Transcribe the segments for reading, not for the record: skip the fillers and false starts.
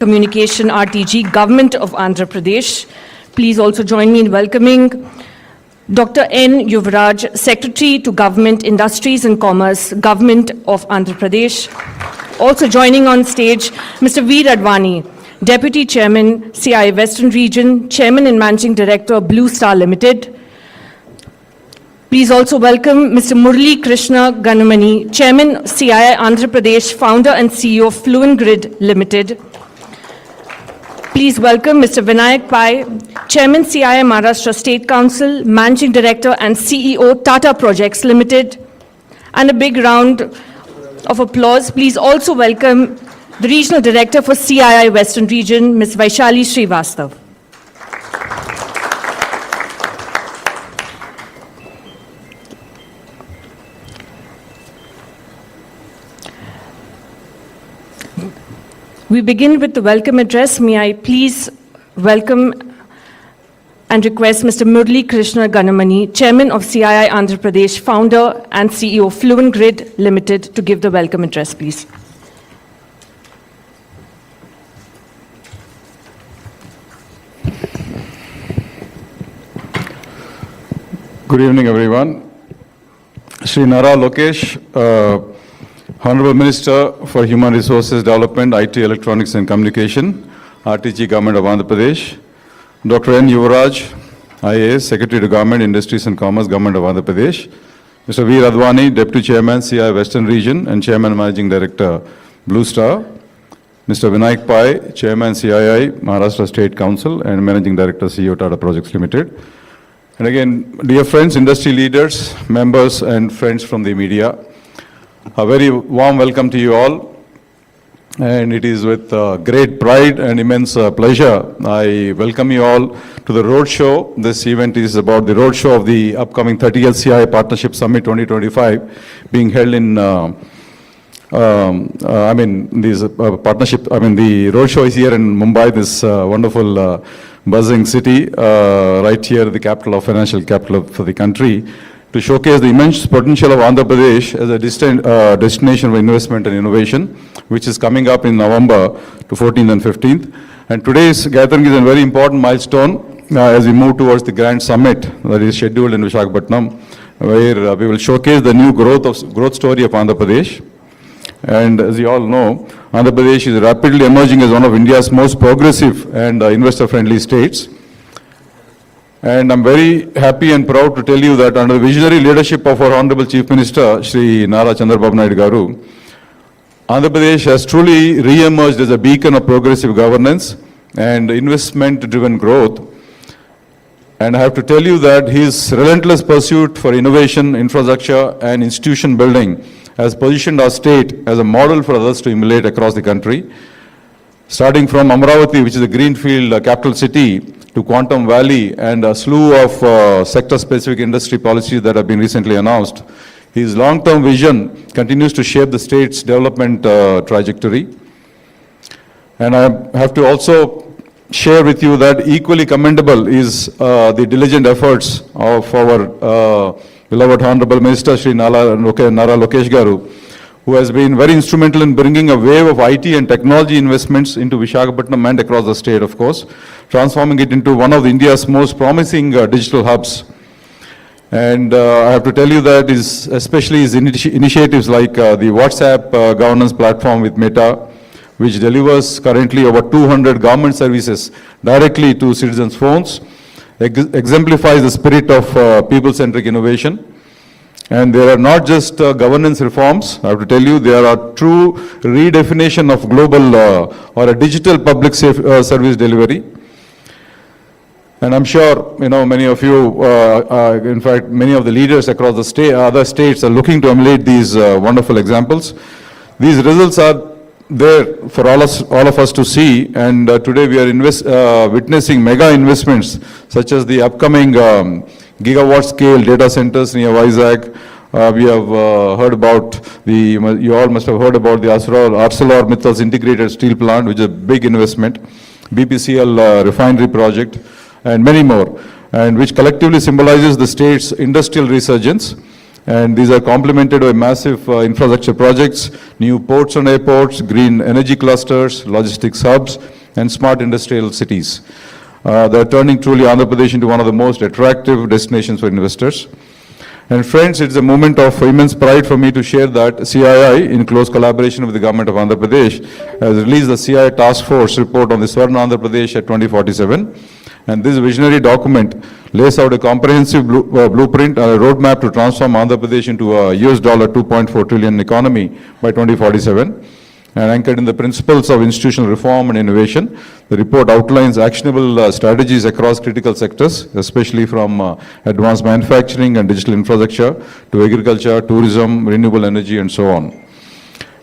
Communication RTG, Government of Andhra Pradesh. Please also join me in welcoming Dr. N. Yuvraj, Secretary to Government, Industries and Commerce, Government of Andhra Pradesh. Also joining on stage, Mr. V. Radvani, Deputy Chairman, CI Western Region, Chairman and Managing Director, Blue Star Limited. Please also welcome Mr. Murali Krishna Ganamani, Chairman, CI Andhra Pradesh, Founder and CEO of Fluent Grid Limited. Please welcome Mr. Vinayak Pai, Chairman, CI Maharashtra State Council, Managing Director and CEO, Tata Projects Limited. And a big round of applause. Please also welcome the Regional Director for CII Western Region, Ms. Vaishali Srivastav. We begin with the welcome address. May I please welcome and request Mr. Murali Krishna Ganamani, Chairman of CII Andhra Pradesh, Founder and CEO Fluent Grid Limited, to give the welcome address, please. Good evening, everyone. Shri Nara Lokesh, Honorable Minister for Human Resources Development, IT, Electronics and Communication, RTG, Government of Andhra Pradesh. Dr. N. Yuvraj, IAS, Secretary to Government, Industries and Commerce, Government of Andhra Pradesh. Mr. V. Radvani, Deputy Chairman, CI Western Region and Chairman and Managing Director, Blue Star. Mr. Vinayak Pai, Chairman, CII, Maharashtra State Council and Managing Director, CEO, Tata Projects Limited. And again, dear friends, industry leaders, members and friends from the media, a very warm welcome to you all, and it is with great pride and immense pleasure I welcome you all to the roadshow. This event is about the roadshow of the upcoming 30th CI Partnership Summit 2025 being held in, the roadshow is here in Mumbai, this wonderful buzzing city, right here, the capital of financial capital for the country, to showcase the immense potential of Andhra Pradesh as a destination of investment and innovation, which is coming up in November to 14th and 15th. And today's gathering is a very important milestone as we move towards the grand summit that is scheduled in Visakhapatnam, where we will showcase the new growth story of Andhra Pradesh. And as you all know, Andhra Pradesh is rapidly emerging as one of India's most progressive and investor-friendly states. And I'm very happy and proud to tell you that under the visionary leadership of our Honorable Chief Minister, Shri Nara Chandrababu Naidu Garu, Andhra Pradesh has truly re-emerged as a beacon of progressive governance and investment-driven growth. And I have to tell you that his relentless pursuit for innovation, infrastructure and institution building has positioned our state as a model for others to emulate across the country. Starting from Amravati, which is a greenfield capital city, to Quantum Valley and a slew of sector-specific industry policies that have been recently announced, his long-term vision continues to shape the state's development trajectory. And I have to also share with you that equally commendable is the diligent efforts of our beloved Honorable Minister, Shri Nara Lokesh Garu, who has been very instrumental in bringing a wave of IT and technology investments into Visakhapatnam and across the state, of course, transforming it into one of India's most promising digital hubs. And I have to tell you that especially his initiatives like the WhatsApp governance platform with Meta, which delivers currently over 200 government services directly to citizens' phones, exemplifies the spirit of people-centric innovation. And there are not just governance reforms, I have to tell you, there are true redefinition of global or a digital public service delivery. And I'm sure, many of you, in fact, many of the leaders across the other states are looking to emulate these wonderful examples. These results are there for all of us to see, and today we are witnessing mega investments such as the upcoming gigawatt scale data centers near Vizag. We have heard about you all must have heard about the ArcelorMittal's integrated steel plant, which is a big investment, BPCL refinery project, and many more, and which collectively symbolizes the state's industrial resurgence. And these are complemented by massive infrastructure projects, new ports and airports, green energy clusters, logistics hubs, and smart industrial cities. They are turning truly Andhra Pradesh into one of the most attractive destinations for investors. And friends, it's a moment of immense pride for me to share that CII, in close collaboration with the government of Andhra Pradesh, has released the CII Task Force report on the Swarna Andhra Pradesh at 2047. And this visionary document lays out a comprehensive blueprint and a roadmap to transform Andhra Pradesh into a $2.4 trillion economy by 2047. And anchored in the principles of institutional reform and innovation, the report outlines actionable strategies across critical sectors, especially from advanced manufacturing and digital infrastructure to agriculture, tourism, renewable energy, and so on.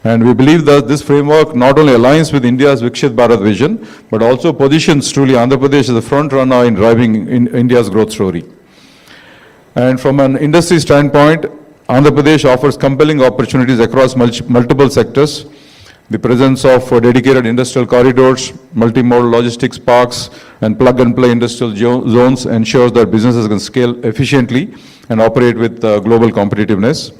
And we believe that this framework not only aligns with India's Viksit Bharat vision, but also positions truly Andhra Pradesh as a front runner in driving India's growth story. And from an industry standpoint, Andhra Pradesh offers compelling opportunities across multiple sectors. The presence of dedicated industrial corridors, multimodal logistics parks, and plug-and-play industrial zones ensures that businesses can scale efficiently and operate with global competitiveness.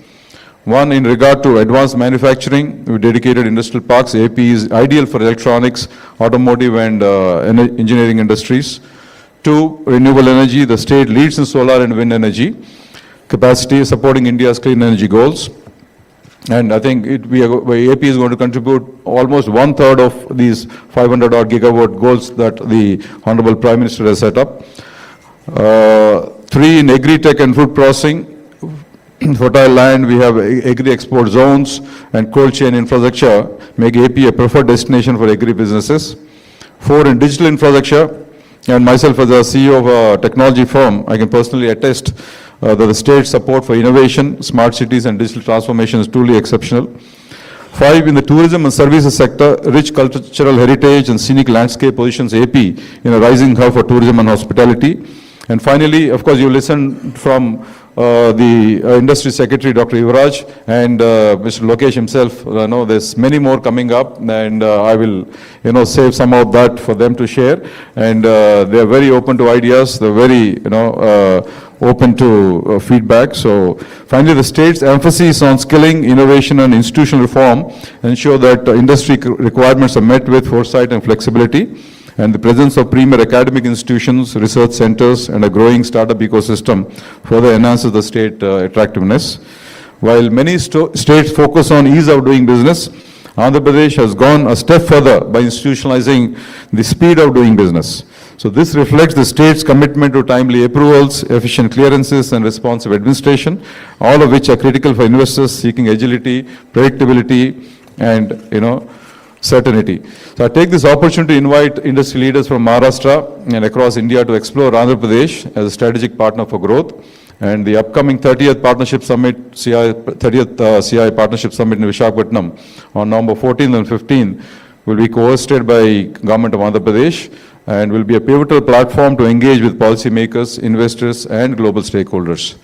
One, in regard to advanced manufacturing, with dedicated industrial parks, AP is ideal for electronics, automotive, and engineering industries. Two, renewable energy, the state leads in solar and wind energy capacity, supporting India's clean energy goals. And I think AP is going to contribute almost 1/3 of these 500 odd gigawatt goals that the Honorable Prime Minister has set up. Three, in agri-tech and food processing, fertile land, we have agri-export zones and cold chain infrastructure, make AP a preferred destination for agri-businesses. Four, in digital infrastructure, and myself as a CEO of a technology firm, I can personally attest that the state's support for innovation, smart cities, and digital transformation is truly exceptional. Five, in the tourism and services sector, rich cultural heritage and scenic landscape positions AP in a rising hub for tourism and hospitality. And finally, of course, you listened from the Industry Secretary, Dr. Yuvraj, and Mr. Lokesh himself. There's many more coming up, and I will, save some of that for them to share. And they are very open to ideas. They're very, open to feedback. So finally, the state's emphasis on skilling, innovation, and institutional reform ensure that industry requirements are met with foresight and flexibility. And the presence of premier academic institutions, research centers, and a growing startup ecosystem further enhances the state attractiveness. While many states focus on ease of doing business, Andhra Pradesh has gone a step further by institutionalizing the speed of doing business. So this reflects the state's commitment to timely approvals, efficient clearances, and responsive administration, all of which are critical for investors seeking agility, predictability, and, certainty. So I take this opportunity to invite industry leaders from Maharashtra and across India to explore Andhra Pradesh as a strategic partner for growth. And the upcoming 30th Partnership Summit, 30th CI Partnership Summit in Visakhapatnam on November 14th and 15th will be co-hosted by Government of Andhra Pradesh and will be a pivotal platform to engage with policymakers, investors, and global stakeholders.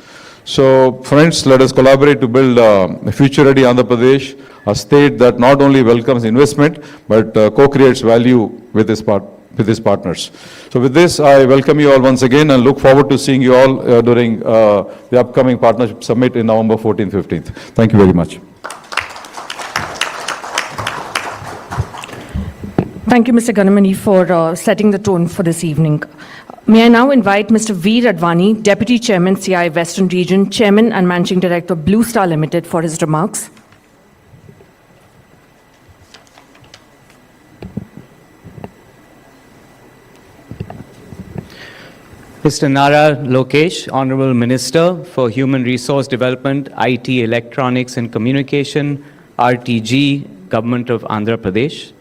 So, friends, let us collaborate to build a future-ready Andhra Pradesh, a state that not only welcomes investment, but co-creates value with its partners. So with this, I welcome you all once again and look forward to seeing you all during the upcoming Partnership Summit in November 14th, 15th. Thank you very much. Thank you, Mr. Ganamani, for setting the tone for this evening. May I now invite Mr. V. Radvani, Deputy Chairman, CI Western Region, Chairman and Managing Director, Blue Star Limited, for his remarks. Mr. Nara Lokesh, Honorable Minister for Human Resource Development, IT, Electronics and Communication, RTG, Government of Andhra Pradesh.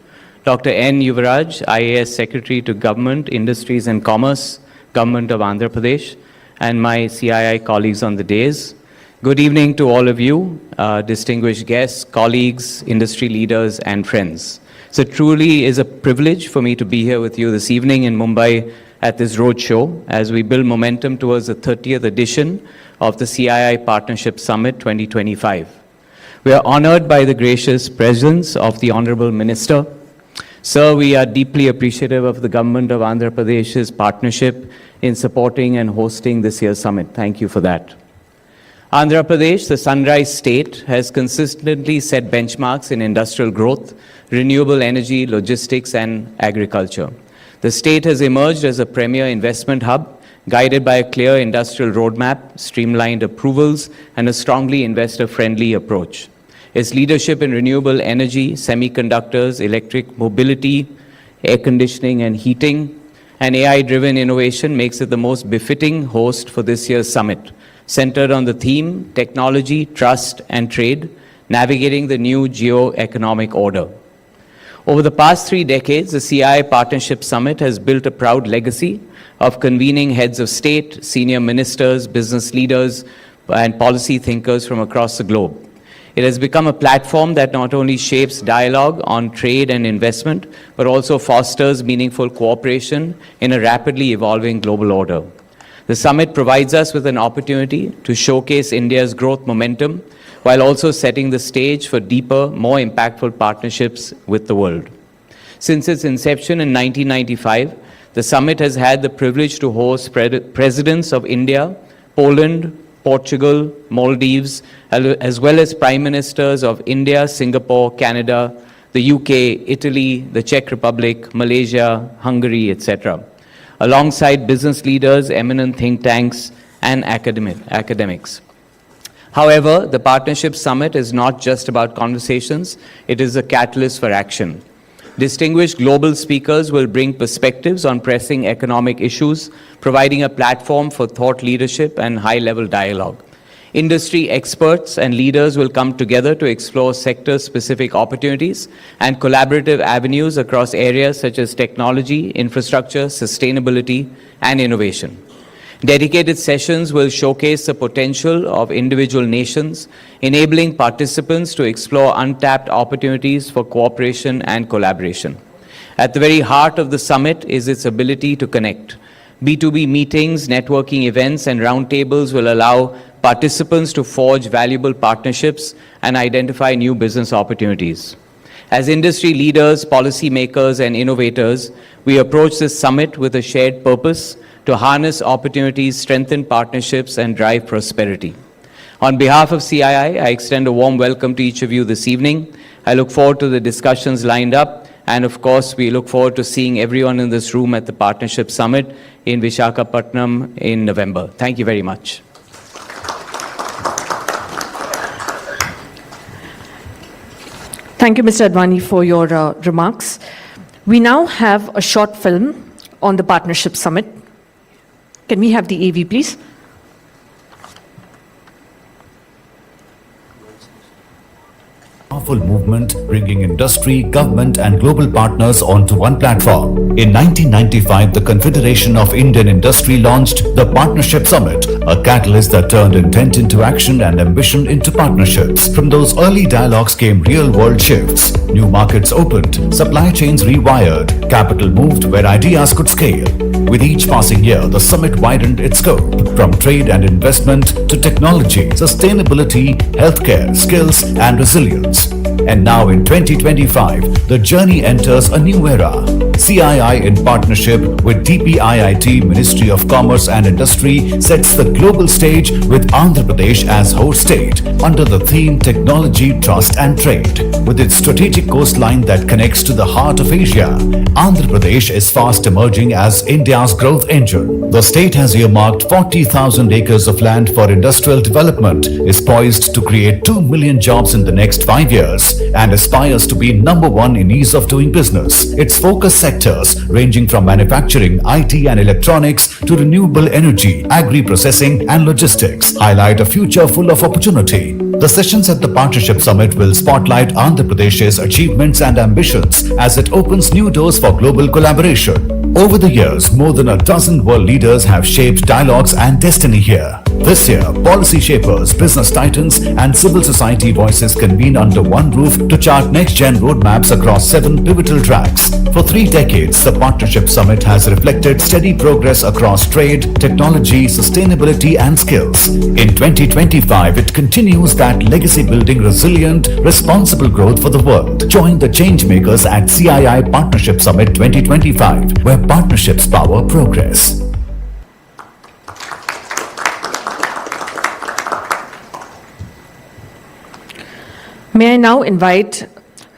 Dr. N. Yuvraj, IAS Secretary to Government, Industries and Commerce, Government of Andhra Pradesh, and my CII colleagues on the dais. Good evening to all of you, distinguished guests, colleagues, industry leaders, and friends. So it truly is a privilege for me to be here with you this evening in Mumbai at this roadshow as we build momentum towards the 30th edition of the CII Partnership Summit 2025. We are honored by the gracious presence of the Honorable Minister. Sir, we are deeply appreciative of the Government of Andhra Pradesh's partnership in supporting and hosting this year's summit. Thank you for that. Andhra Pradesh, the sunrise state, has consistently set benchmarks in industrial growth, renewable energy, logistics, and agriculture. The state has emerged as a premier investment hub, guided by a clear industrial roadmap, streamlined approvals, and a strongly investor-friendly approach. Its leadership in renewable energy, semiconductors, electric mobility, air conditioning and heating, and AI-driven innovation makes it the most befitting host for this year's summit, centered on the theme, technology, trust, and trade, navigating the new geo-economic order. Over the past 3 decades, the CII Partnership Summit has built a proud legacy of convening heads of state, senior ministers, business leaders, and policy thinkers from across the globe. It has become a platform that not only shapes dialogue on trade and investment, but also fosters meaningful cooperation in a rapidly evolving global order. The summit provides us with an opportunity to showcase India's growth momentum while also setting the stage for deeper, more impactful partnerships with the world. Since its inception in 1995, the summit has had the privilege to host presidents of India, Poland, Portugal, Maldives, as well as prime ministers of India, Singapore, Canada, the UK, Italy, the Czech Republic, Malaysia, Hungary, etc., alongside business leaders, eminent think tanks, and academics. However, the Partnership Summit is not just about conversations, it is a catalyst for action. Distinguished global speakers will bring perspectives on pressing economic issues, providing a platform for thought leadership and high-level dialogue. Industry experts and leaders will come together to explore sector-specific opportunities and collaborative avenues across areas such as technology, infrastructure, sustainability, and innovation. Dedicated sessions will showcase the potential of individual nations, enabling participants to explore untapped opportunities for cooperation and collaboration. At the very heart of the summit is its ability to connect. B2B meetings, networking events, and roundtables will allow participants to forge valuable partnerships and identify new business opportunities. As industry leaders, policymakers, and innovators, we approach this summit with a shared purpose to harness opportunities, strengthen partnerships, and drive prosperity. On behalf of CII, I extend a warm welcome to each of you this evening. I look forward to the discussions lined up, and of course, we look forward to seeing everyone in this room at the Partnership Summit in Visakhapatnam in November. Thank you very much. Thank you, Mr. Advani, for your remarks. We now have a short film on the Partnership Summit. Can we have the AV, please? Powerful movement bringing industry, government and global partners onto one platform. In 1995, the Confederation of Indian Industry launched the Partnership Summit, a catalyst that turned intent into action and ambition into partnerships. From those early dialogues came real-world shifts. New markets opened, supply chains rewired, capital moved where ideas could scale. With each passing year, the summit widened its scope, from trade and investment to technology, sustainability, healthcare, skills and resilience. And now in 2025, the journey enters a new era. CII, in partnership with DPIIT, Ministry of Commerce and Industry, sets the global stage with Andhra Pradesh as host state under the theme Technology, Trust and Trade. With its strategic coastline that connects to the heart of Asia, Andhra Pradesh is fast emerging as India's growth engine. The state has earmarked 40,000 acres of land for industrial development, is poised to create 2 million jobs in the next 5 years, and aspires to be #1 in ease of doing business. Its focus sectors, ranging from manufacturing, IT and electronics to renewable energy, agri-processing and logistics, highlight a future full of opportunity. The sessions at the Partnership Summit will spotlight Andhra Pradesh's achievements and ambitions as it opens new doors for global collaboration. Over the years, more than a dozen world leaders have shaped dialogues and destiny here. This year, policy shapers, business titans and civil society voices convene under one roof to chart next-gen roadmaps across 7 pivotal tracks. For 3 decades, the Partnership Summit has reflected steady progress across trade, technology, sustainability and skills. In 2025, it continues that legacy-building, resilient, responsible growth for the world. Join the changemakers at CII Partnership Summit 2025, where partnerships power progress. May I now invite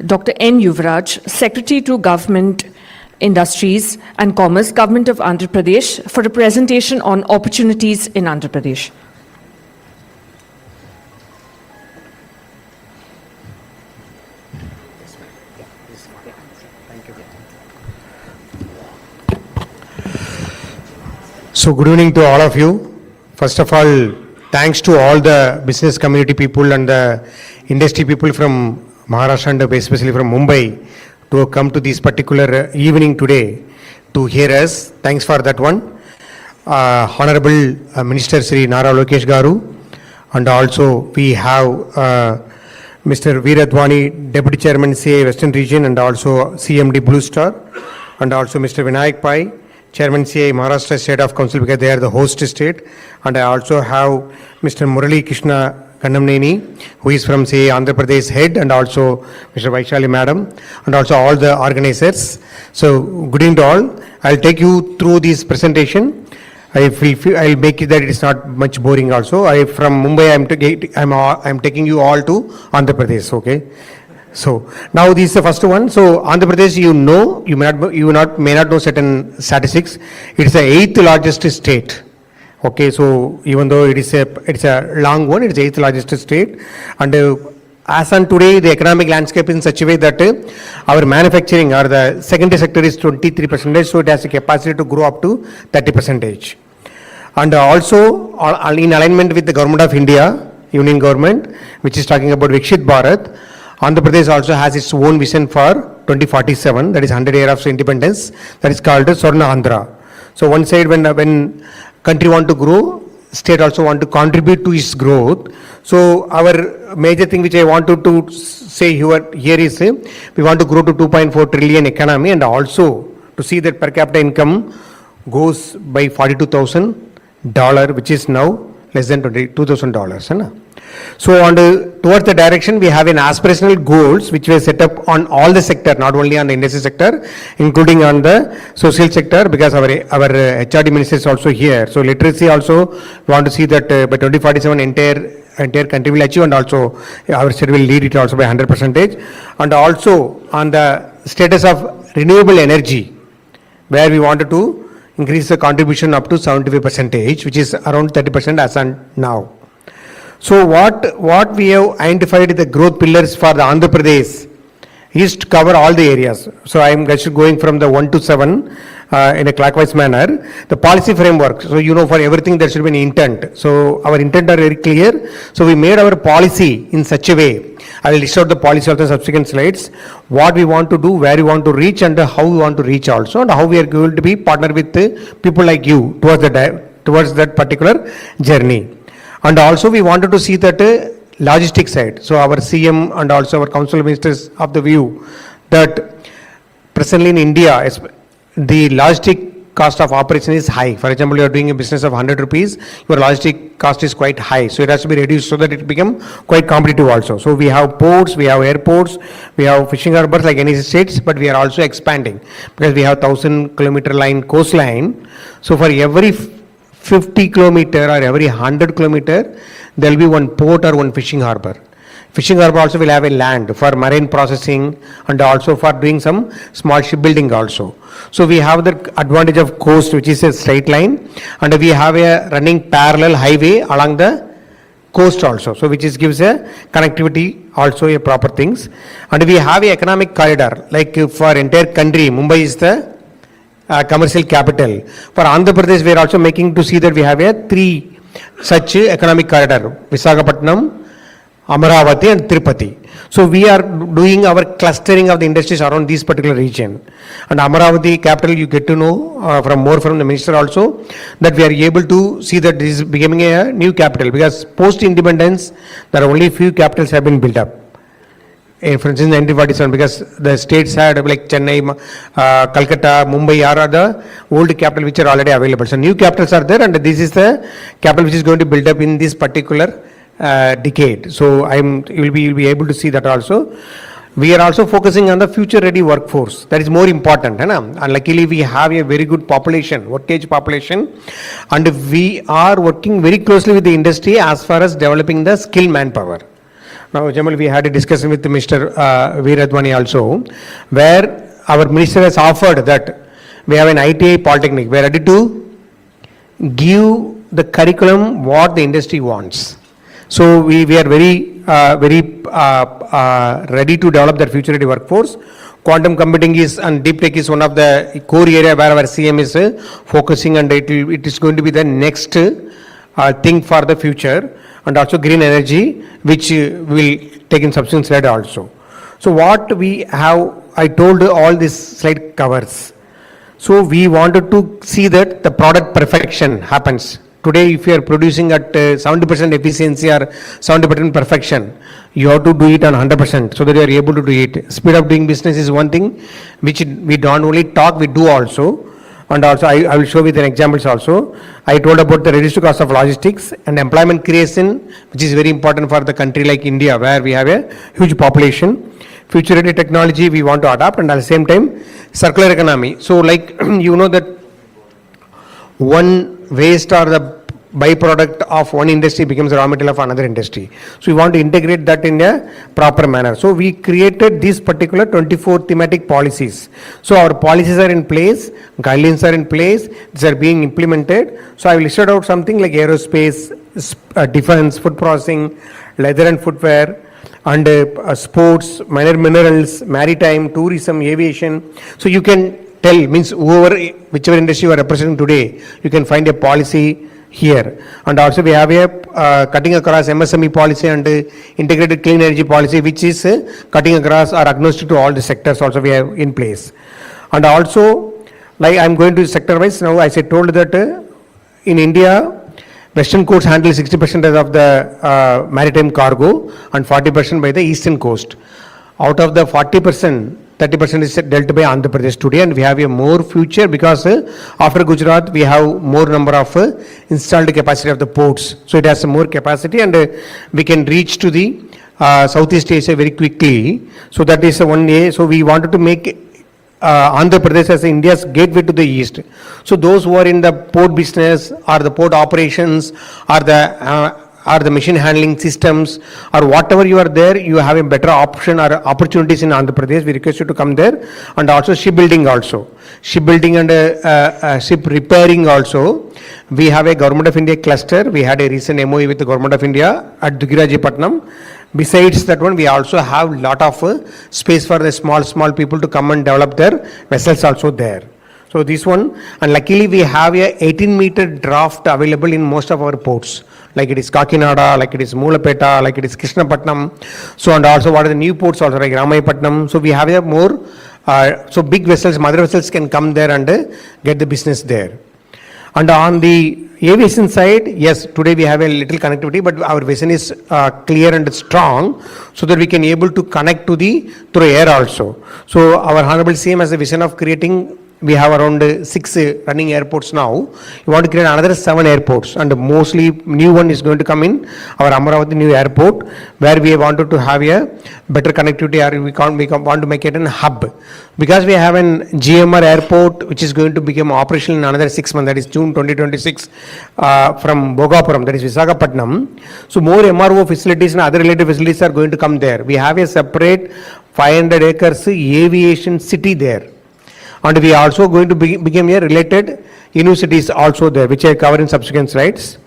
Dr. N. Yuvraj, Secretary to Government Industries and Commerce, Government of Andhra Pradesh, for a presentation on opportunities in Andhra Pradesh. So good evening to all of you. First of all, thanks to all the business community people and the industry people from Maharashtra and especially from Mumbai to come to this particular evening today to hear us. Thanks for that one. Honorable Minister Sri Nara Lokesh Garu, and also we have Mr. Veeradwani, Deputy Chairman CA Western Region and also CMD Blue Star, and also Mr. Vinayak Pai, Chairman CA Maharashtra State of Council, because they are the host state. And I also have Mr. Murali Krishna Kannamneni, who is from CA Andhra Pradesh head, and also Mr. Vaishali Madam, and also all the organizers. So good evening to all. I'll take you through this presentation. I'll make it that it is not much boring also. From Mumbai, I'm taking you all to Andhra Pradesh, okay? So now this is the first one. So Andhra Pradesh, may not know certain statistics. It is the 8th largest state. Okay, so even though it's a long one, it's the 8th largest state. And as on today, the economic landscape is in such a way that our manufacturing or the secondary sector is 23%, so it has a capacity to grow up to 30%. And also in alignment with the government of India, Union government, which is talking about Vikshit Bharat, Andhra Pradesh also has its own vision for 2047, that is 100 years of independence, that is called Swarna Andhra. So one side, when country want to grow, state also want to contribute to its growth. So our major thing which I wanted to say here is we want to grow to 2.4 trillion economy, and also to see that per capita income goes by $42,000, which is now less than $22,000. So towards the direction, we have an aspirational goals which were set up on all the sector, not only on the industry sector, including on the social sector, because our HRD minister is also here. So literacy also, we want to see that by 2047 entire country will achieve, and also our state will lead it also by 100%. And also on the status of renewable energy, where we wanted to increase the contribution up to 75%, which is around 30% as on now. So what we have identified the growth pillars for the Andhra Pradesh is to cover all the areas. So I am just going from the 1 to 7 in a clockwise manner. The policy framework, so for everything there should be an intent. So our intent are very clear. So we made our policy in such a way. I will list out the policy of the subsequent slides, what we want to do, where we want to reach, and how we want to reach also, and how we are going to be partner with people like you towards that particular journey. And also we wanted to see that logistic side. So our CM and also our council ministers of the view that presently in India, the logistic cost of operation is high. For example, you are doing a business of 100 rupees, your logistic cost is quite high. So it has to be reduced so that it become quite competitive also. So we have ports, we have airports, we have fishing harbors like any states, but we are also expanding because we have 1,000-kilometer line coastline. So for every 50 kilometer or every 100 kilometer, there will be one port or one fishing harbor. Fishing harbor also will have a land for marine processing and also for doing some small shipbuilding also. So we have the advantage of coast, which is a straight line, and we have a running parallel highway along the coast also, so which gives a connectivity also a proper things. And we have a economic corridor, like for entire country, Mumbai is the commercial capital. For Andhra Pradesh, we are also making to see that we have a 3 such economic corridor, Visakhapatnam, Amaravati and Tirupati. So we are doing our clustering of the industries around this particular region. And Amaravati capital, you get to know from the minister also, that we are able to see that this is becoming a new capital, because post-independence, there are only few capitals have been built up. For instance, 1947, because the states had like Chennai, Calcutta, Mumbai are the old capital which are already available. So new capitals are there, and this is the capital which is going to build up in this particular decade. So you'll be able to see that also. We are also focusing on the future ready workforce. That is more important. And luckily we have a very good population, work age population, and we are working very closely with the industry as far as developing the skilled manpower. Now, Jamal, we had a discussion with Mr. Veeradwani also, where our minister has offered that we have an ITI polytechnic. We are ready to give the curriculum what the industry wants. So we are very ready to develop that future ready workforce. Quantum computing is and deep tech is one of the core area where our CM is focusing, and it is going to be the next thing for the future, and also green energy, which will take in substance slide also. So what we have, I told all this slide covers. So we wanted to see that the product perfection happens. Today, if you are producing at 70% efficiency or 70% perfection, you have to do it on 100% so that you are able to do it. Speed of doing business is one thing which we don't only talk, we do also. And also, I will show with an examples also. I told about the reduced cost of logistics and employment creation, which is very important for the country like India, where we have a huge population. Future ready technology we want to adopt, and at the same time, circular economy. So like, you know that one waste or the byproduct of one industry becomes the raw material of another industry. So we want to integrate that in a proper manner. So we created these particular 24 thematic policies. So our policies are in place, guidelines are in place, these are being implemented. So I will listed out something like aerospace, defense, food processing, leather and footwear, and sports, minor minerals, maritime, tourism, aviation. So you can tell, means whichever industry you are representing today, you can find a policy here. And also we have a cutting across MSME policy and integrated clean energy policy, which is cutting across or agnostic to all the sectors also we have in place. And also, like I am going to sector wise, now I said told that in India, Western coast handle 60% of the maritime cargo and 40% by the eastern coast. Out of the 40%, 30% is dealt by Andhra Pradesh today, and we have a more future because after Gujarat we have more number of installed capacity of the ports. So it has more capacity, and we can reach to the Southeast Asia very quickly. So that is one way. So we wanted to make Andhra Pradesh as India's gateway to the east. So those who are in the port business or the port operations or the machine handling systems or whatever you are there, you have a better option or opportunities in Andhra Pradesh. We request you to come there. And also shipbuilding also. Shipbuilding and ship repairing also. We have a Government of India cluster. We had a recent MOU with the Government of India at Dugirajipatnam. Besides that one, we also have lot of space for the small people to come and develop their vessels also there. So this one, and luckily we have a 18-meter draft available in most of our ports. Like it is Kakinada, like it is Moolapeta, like it is Krishnapatnam. So and also what are the new ports also like Ramayapatnam. So we have a more, so big vessels, mother vessels can come there and get the business there. And on the aviation side, yes, today we have a little connectivity, but our vision is clear and strong, so that we can able to connect to the through air also. So our Honorable CM has a vision of creating. We have around 6 running airports now. We want to create another 7 airports, and mostly new one is going to come in our Amaravati new airport, where we wanted to have a better connectivity, or we want to make it a hub. Because we have an GMR airport which is going to become operational in another 6 months, that is June 2026, from Bhogapuram, that is Visakhapatnam. So more MRO facilities and other related facilities are going to come there. We have a separate 500 acres aviation city there. And we are also going to become a related universities also there, which I cover in subsequent slides.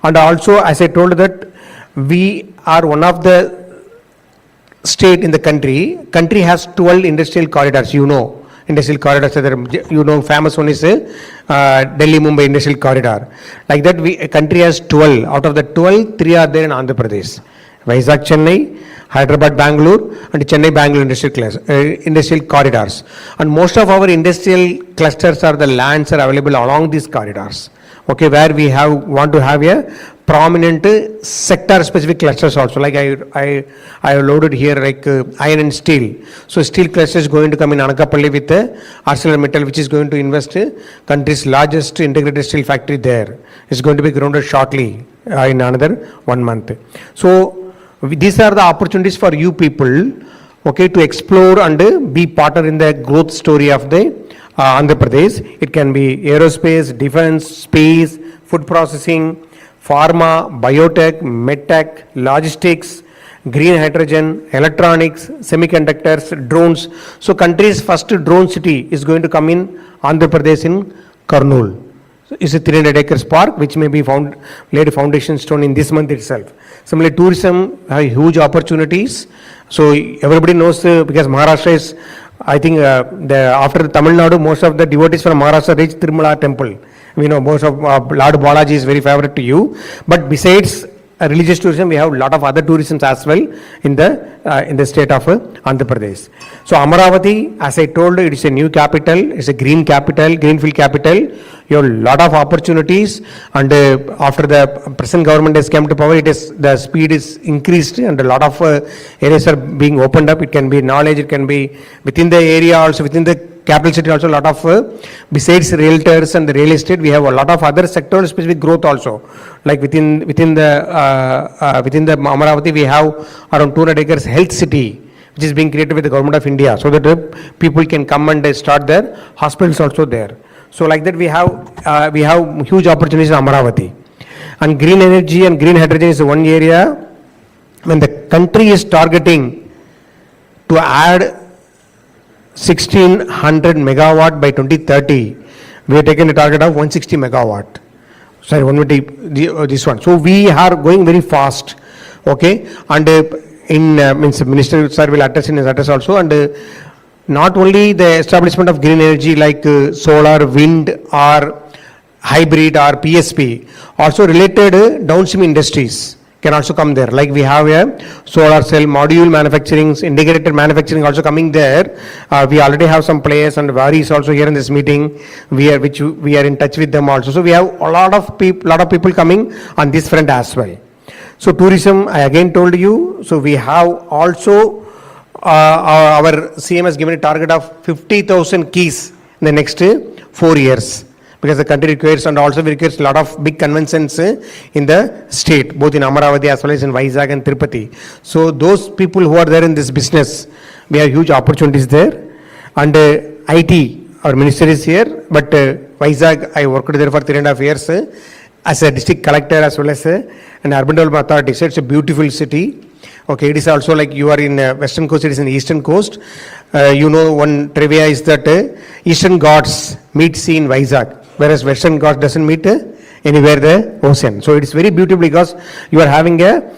And also, as I told that, we are one of the state in the country. Country has 12 industrial corridors, you know. Industrial corridors, you know, famous one is Delhi-Mumbai industrial corridor. Like that, country has 12. Out of the 12, 3 are there in Andhra Pradesh. Vizag, Chennai, Hyderabad, Bangalore, and Chennai, Bangalore industrial corridors. And most of our industrial clusters are the lands are available along these corridors. Okay, where we want to have a prominent sector specific clusters also. Like I have loaded here like iron and steel. So steel cluster is going to come in Anakapalli with ArcelorMittal, which is going to invest country's largest integrated steel factory there. It's going to be grounded shortly in another 1 month. So these are the opportunities for you people, okay, to explore and be partner in the growth story of the Andhra Pradesh. It can be aerospace, defense, space, food processing, pharma, biotech, medtech, logistics, green hydrogen, electronics, semiconductors, drones. So country's first drone city is going to come in Andhra Pradesh in Kurnool. So it's a 300 acres park which may be laid a foundation stone in this month itself. Similarly, tourism have huge opportunities. So everybody knows because Maharashtra is, I think after Tamil Nadu, most of the devotees from Maharashtra reach Tirumala temple. We know most of Lord Balaji is very favorite to you. But besides religious tourism, we have a lot of other tourism as well in the state of Andhra Pradesh. So Amaravati, as I told you, it is a new capital, it's a green capital, greenfield capital. You have a lot of opportunities, and after the present government has come to power, the speed is increased, and a lot of areas are being opened up. It can be knowledge, it can be within the area also, within the capital city also, a lot of besides realtors and the real estate, we have a lot of other sector specific growth also. Like within the Amaravati, we have around 200 acres health city, which is being created with the government of India, so that people can come and start their hospitals also there. So like that, we have huge opportunities in Amaravati. And green energy and green hydrogen is one area when the country is targeting to add 1600 megawatt by 2030. We have taken a target of 160 megawatt. Sorry, 120, this one. So we are going very fast, okay? And means Minister sir will address in his address also. And not only the establishment of green energy like solar, wind, or hybrid or PSP, also related downstream industries can also come there. Like we have a solar cell module manufacturing, integrated manufacturing also coming there. We already have some players, and Vari is also here in this meeting. We are in touch with them also. So we have a lot of people coming on this front as well. So tourism, I again told you. So we have also our CM has given a target of 50,000 keys in the next 4 years. Because the country requires, and also requires a lot of big conventions in the state, both in Amaravati as well as in Vizag and Tirupati. So those people who are there in this business, we have huge opportunities there. And IT, our minister is here, but Vizag, I worked there for 3.5 years as a district collector as well as an urban development authority. So it's a beautiful city. Okay, it is also like you are in western coast, it is in the eastern coast. You know, one trivia is that eastern Ghats meet sea in Vizag, whereas western Ghats doesn't meet anywhere the ocean. So it is very beautiful because you are having a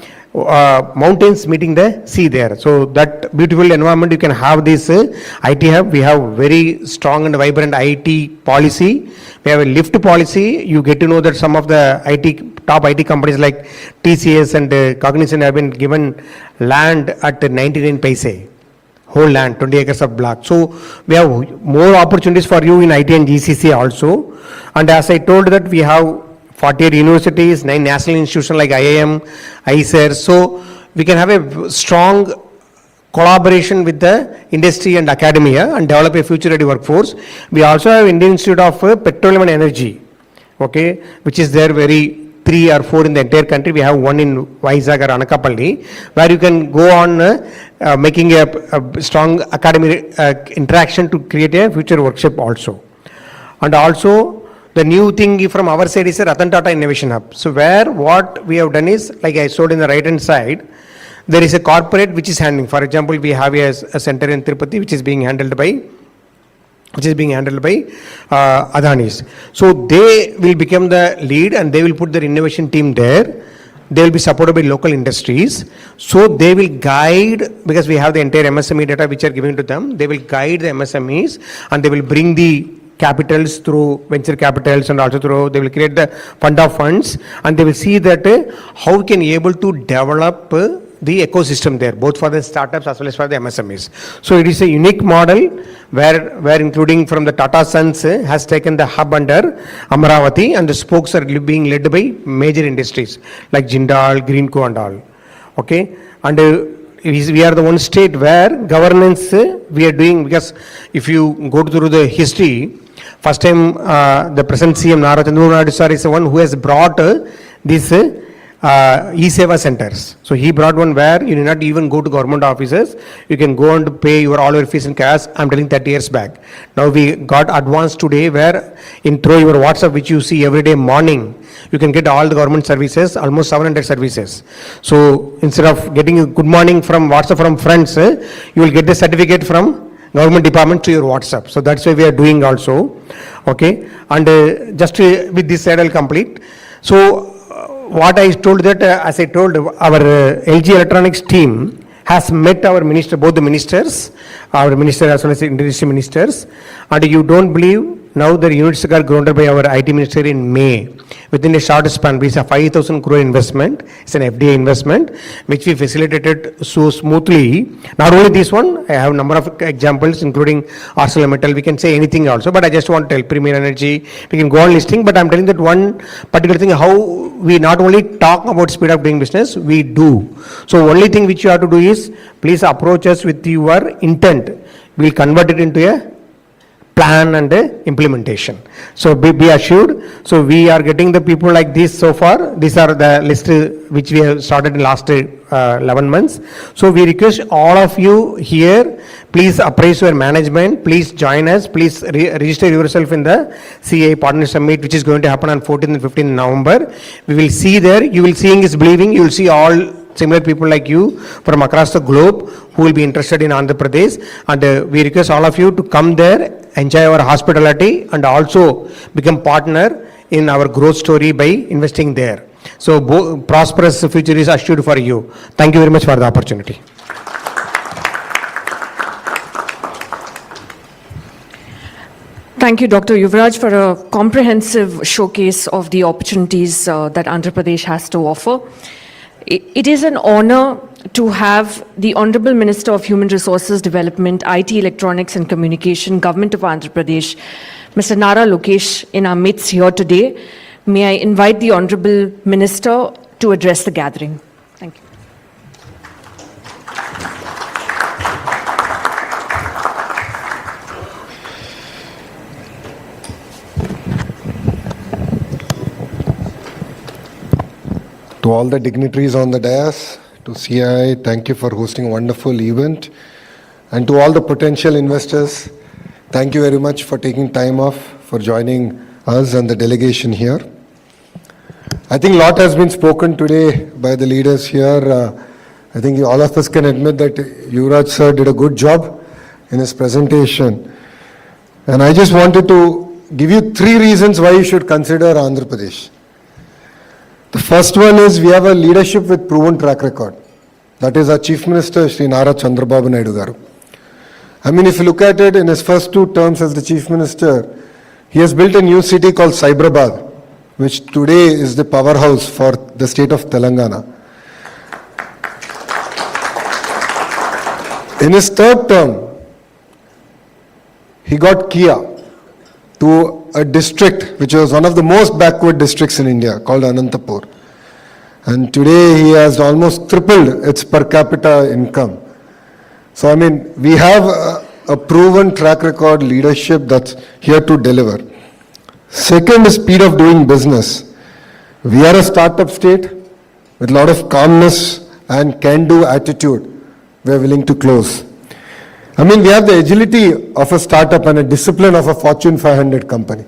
mountains meeting the sea there. So that beautiful environment, you can have this IT hub. We have very strong and vibrant IT policy. We have a lift policy. You get to know that some of the top IT companies like TCS and Cognizant have been given land at 99 paise. Whole land, 20 acres of block. So we have more opportunities for you in IT and GCC also. And as I told that we have 48 universities, 9 national institutions like IIM, ICER. So we can have a strong collaboration with the industry and academia and develop a future ready workforce. We also have Indian Institute of Petroleum and Energy, okay, which is there very 3 or 4 in the entire country. We have one in Vizag or Anakapalli, where you can go on making a strong academic interaction to create a future workshop also. And also the new thing from our side is a Ratan Tata Innovation Hub. So where what we have done is, like I showed in the right hand side, there is a corporate which is handling. For example, we have a center in Tirupati which is being handled by Adanis. So they will become the lead and they will put their innovation team there. They will be supported by local industries. So they will guide, because we have the entire MSME data which are given to them, they will guide the MSMEs and they will bring the capitals through venture capitals, and also through, they will create the fund of funds, and they will see that how we can able to develop the ecosystem there, both for the startups as well as for the MSMEs. So it is a unique model where including from the Tata Sons has taken the hub under Amaravati, and the spokes are being led by major industries like Jindal, Greenco and all. Okay, and we are the one state where governance we are doing, because if you go through the history, first time the present CM Nara sir is the one who has brought this e-seva centers. So he brought one where you need not even go to government offices. You can go and pay all your fees in cash. I'm telling 30 years back. Now we got advanced today where through your WhatsApp, which you see every day morning, you can get all the government services, almost 700 services. So instead of getting a good morning from WhatsApp from friends, you will get the certificate from government department to your WhatsApp. So that's why we are doing also. Okay. And just with this side I'll complete. So what I told that, as I told, our LG Electronics team has met our minister, both the ministers, our minister as well as the industry ministers, and you don't believe, now the units got grounded by our IT minister in May. Within a short span, it's a 5,000 crore investment. It's an FDI investment, which we facilitated so smoothly. Not only this one, I have a number of examples, including ArcelorMittal. We can say anything also, but I just want to tell Premier Energy. We can go on listing, but I'm telling that one particular thing, how we not only talk about speed of doing business, we do. So only thing which you have to do is, please approach us with your intent. We'll convert it into a plan and implementation. So be assured. So we are getting the people like this so far. These are the list which we have started in last 11 months. So we request all of you here, please appraise your management, please join us, please register yourself in the CA Partner Summit, which is going to happen on 14th and 15th November. We will see there, you will seeing is believing, you will see all similar people like you from across the globe who will be interested in Andhra Pradesh, and we request all of you to come there, enjoy our hospitality, and also become partner in our growth story by investing there. So prosperous future is assured for you. Thank you very much for the opportunity. Thank you, Dr. Yuvraj, for a comprehensive showcase of the opportunities that Andhra Pradesh has to offer. It is an honor to have the Honorable Minister of Human Resources Development, IT, Electronics and Communication, Government of Andhra Pradesh, Mr. Nara Lokesh, in our midst here today. May I invite the Honorable Minister to address the gathering. Thank you. To all the dignitaries on the dais, to CI, thank you for hosting a wonderful event. And to all the potential investors, thank you very much for taking time off for joining us and the delegation here. I think a lot has been spoken today by the leaders here. I think all of us can admit that Yuvraj sir did a good job in his presentation. And I just wanted to give you 3 reasons why you should consider Andhra Pradesh. The first one is we have a leadership with proven track record. That is our Chief Minister, Shri Nara Chandrababu Naidu garu. I mean, if you look at it, in his first 2 terms as the Chief Minister, he has built a new city called Cyberabad, which today is the powerhouse for the state of Telangana. In his 3rd term, he got Kia to a district which was one of the most backward districts in India, called Anantapur. And today he has almost tripled its per capita income. So I mean, we have a proven track record leadership that's here to deliver. Second is speed of doing business. We are a startup state with a lot of calmness and can-do attitude. We are willing to close. I mean, we have the agility of a startup and a discipline of a Fortune 500 company.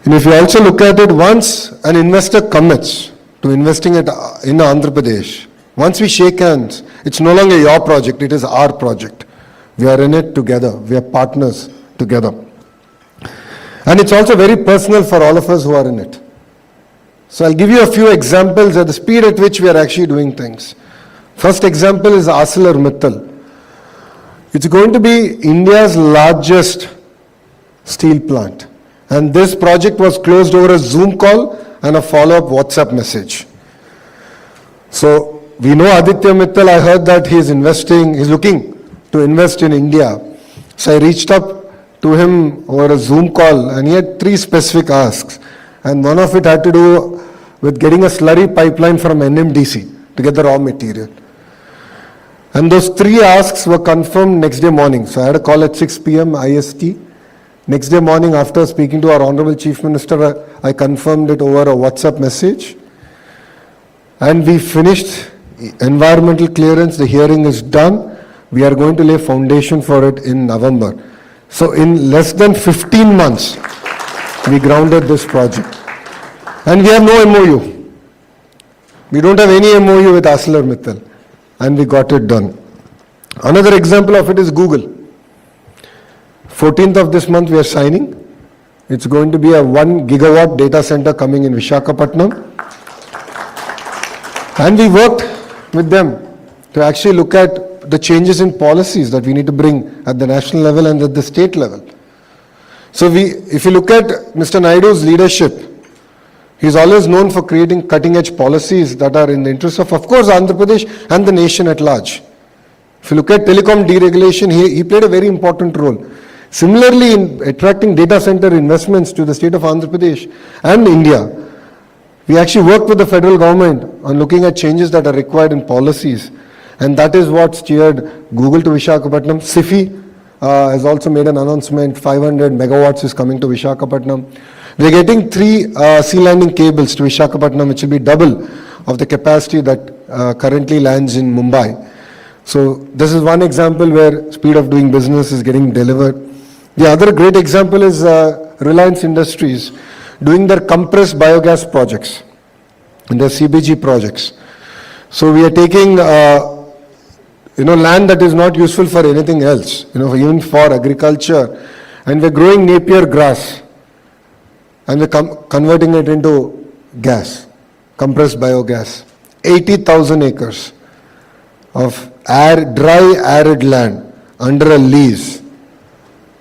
And if you also look at it, once an investor commits to investing in Andhra Pradesh, once we shake hands, it's no longer your project, it is our project. We are in it together. We are partners together. And it's also very personal for all of us who are in it. So I'll give you a few examples at the speed at which we are actually doing things. First example is ArcelorMittal. It's going to be India's largest steel plant. And this project was closed over a Zoom call and a follow-up WhatsApp message. So we know Aditya Mittal, I heard that he's looking to invest in India. So I reached up to him over a Zoom call and he had 3 specific asks. And one of it had to do with getting a slurry pipeline from NMDC to get the raw material. And those 3 asks were confirmed next day morning. So I had a call at 6 p.m. IST. Next day morning, after speaking to our Honorable Chief Minister, I confirmed it over a WhatsApp message. And we finished environmental clearance, the hearing is done. We are going to lay foundation for it in November. So in less than 15 months, we grounded this project. And we have no MOU. We don't have any MOU with ArcelorMittal. And we got it done. Another example of it is Google. 14th of this month we are signing. It's going to be a 1 gigawatt data center coming in Visakhapatnam. And we worked with them to actually look at the changes in policies that we need to bring at the national level and at the state level. So if you look at Mr. Naidu's leadership, he's always known for creating cutting-edge policies that are in the interest of course, Andhra Pradesh and the nation at large. If you look at telecom deregulation, he played a very important role. Similarly, in attracting data center investments to the state of Andhra Pradesh and India, we actually worked with the federal government on looking at changes that are required in policies. And that is what steered Google to Visakhapatnam. SIFI has also made an announcement, 500 megawatts is coming to Visakhapatnam. We are getting 3 sea landing cables to Visakhapatnam, which will be double of the capacity that currently lands in Mumbai. So this is one example where speed of doing business is getting delivered. The other great example is Reliance Industries doing their compressed biogas projects and their CBG projects. So we are taking land that is not useful for anything else, even for agriculture, and we're growing Napier grass and we're converting it into gas, compressed biogas. 80,000 acres of dry arid land under a lease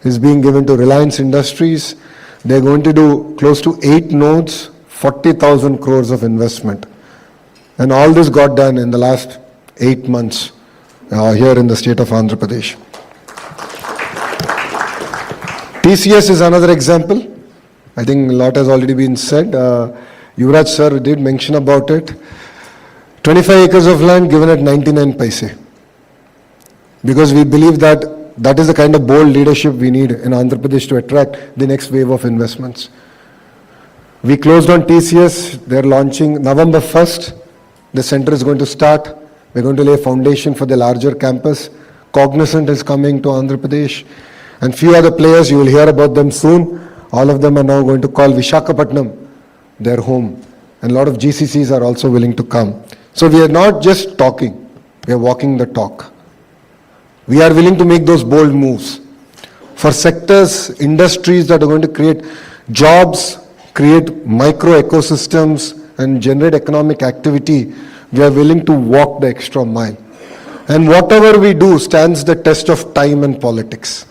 is being given to Reliance Industries. They're going to do close to 8 nodes, 40,000 crores of investment. And all this got done in the last 8 months here in the state of Andhra Pradesh. TCS is another example. I think a lot has already been said. Yuvraj sir did mention about it. 25 acres of land given at 99 paise. Because we believe that that is the kind of bold leadership we need in Andhra Pradesh to attract the next wave of investments. We closed on TCS. They're launching November 1st. The center is going to start. We're going to lay a foundation for the larger campus. Cognizant is coming to Andhra Pradesh. And few other players, you will hear about them soon. All of them are now going to call Visakhapatnam their home. And a lot of GCCs are also willing to come. So we are not just talking, we are walking the talk. We are willing to make those bold moves. For sectors, industries that are going to create jobs, create micro ecosystems and generate economic activity, we are willing to walk the extra mile. And whatever we do stands the test of time and politics.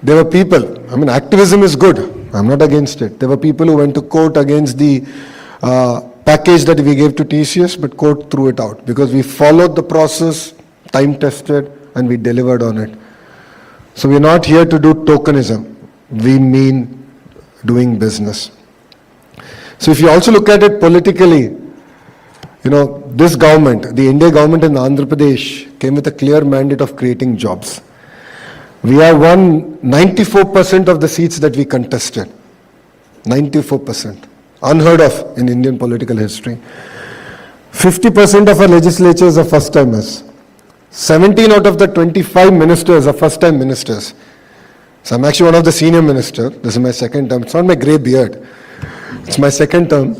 There were people, activism is good, I'm not against it. There were people who went to court against the package that we gave to TCS, but court threw it out because we followed the process, time tested, and we delivered on it. So we're not here to do tokenism. We mean doing business. So if you also look at it politically, this government, the India government in Andhra Pradesh came with a clear mandate of creating jobs. We have won 94% of the seats that we contested. 94%. Unheard of in Indian political history. 50% of our legislatures are first-timers. 17 out of the 25 ministers are first-time ministers. So I'm actually one of the senior ministers. This is my second term. It's not my grey beard. It's my second term.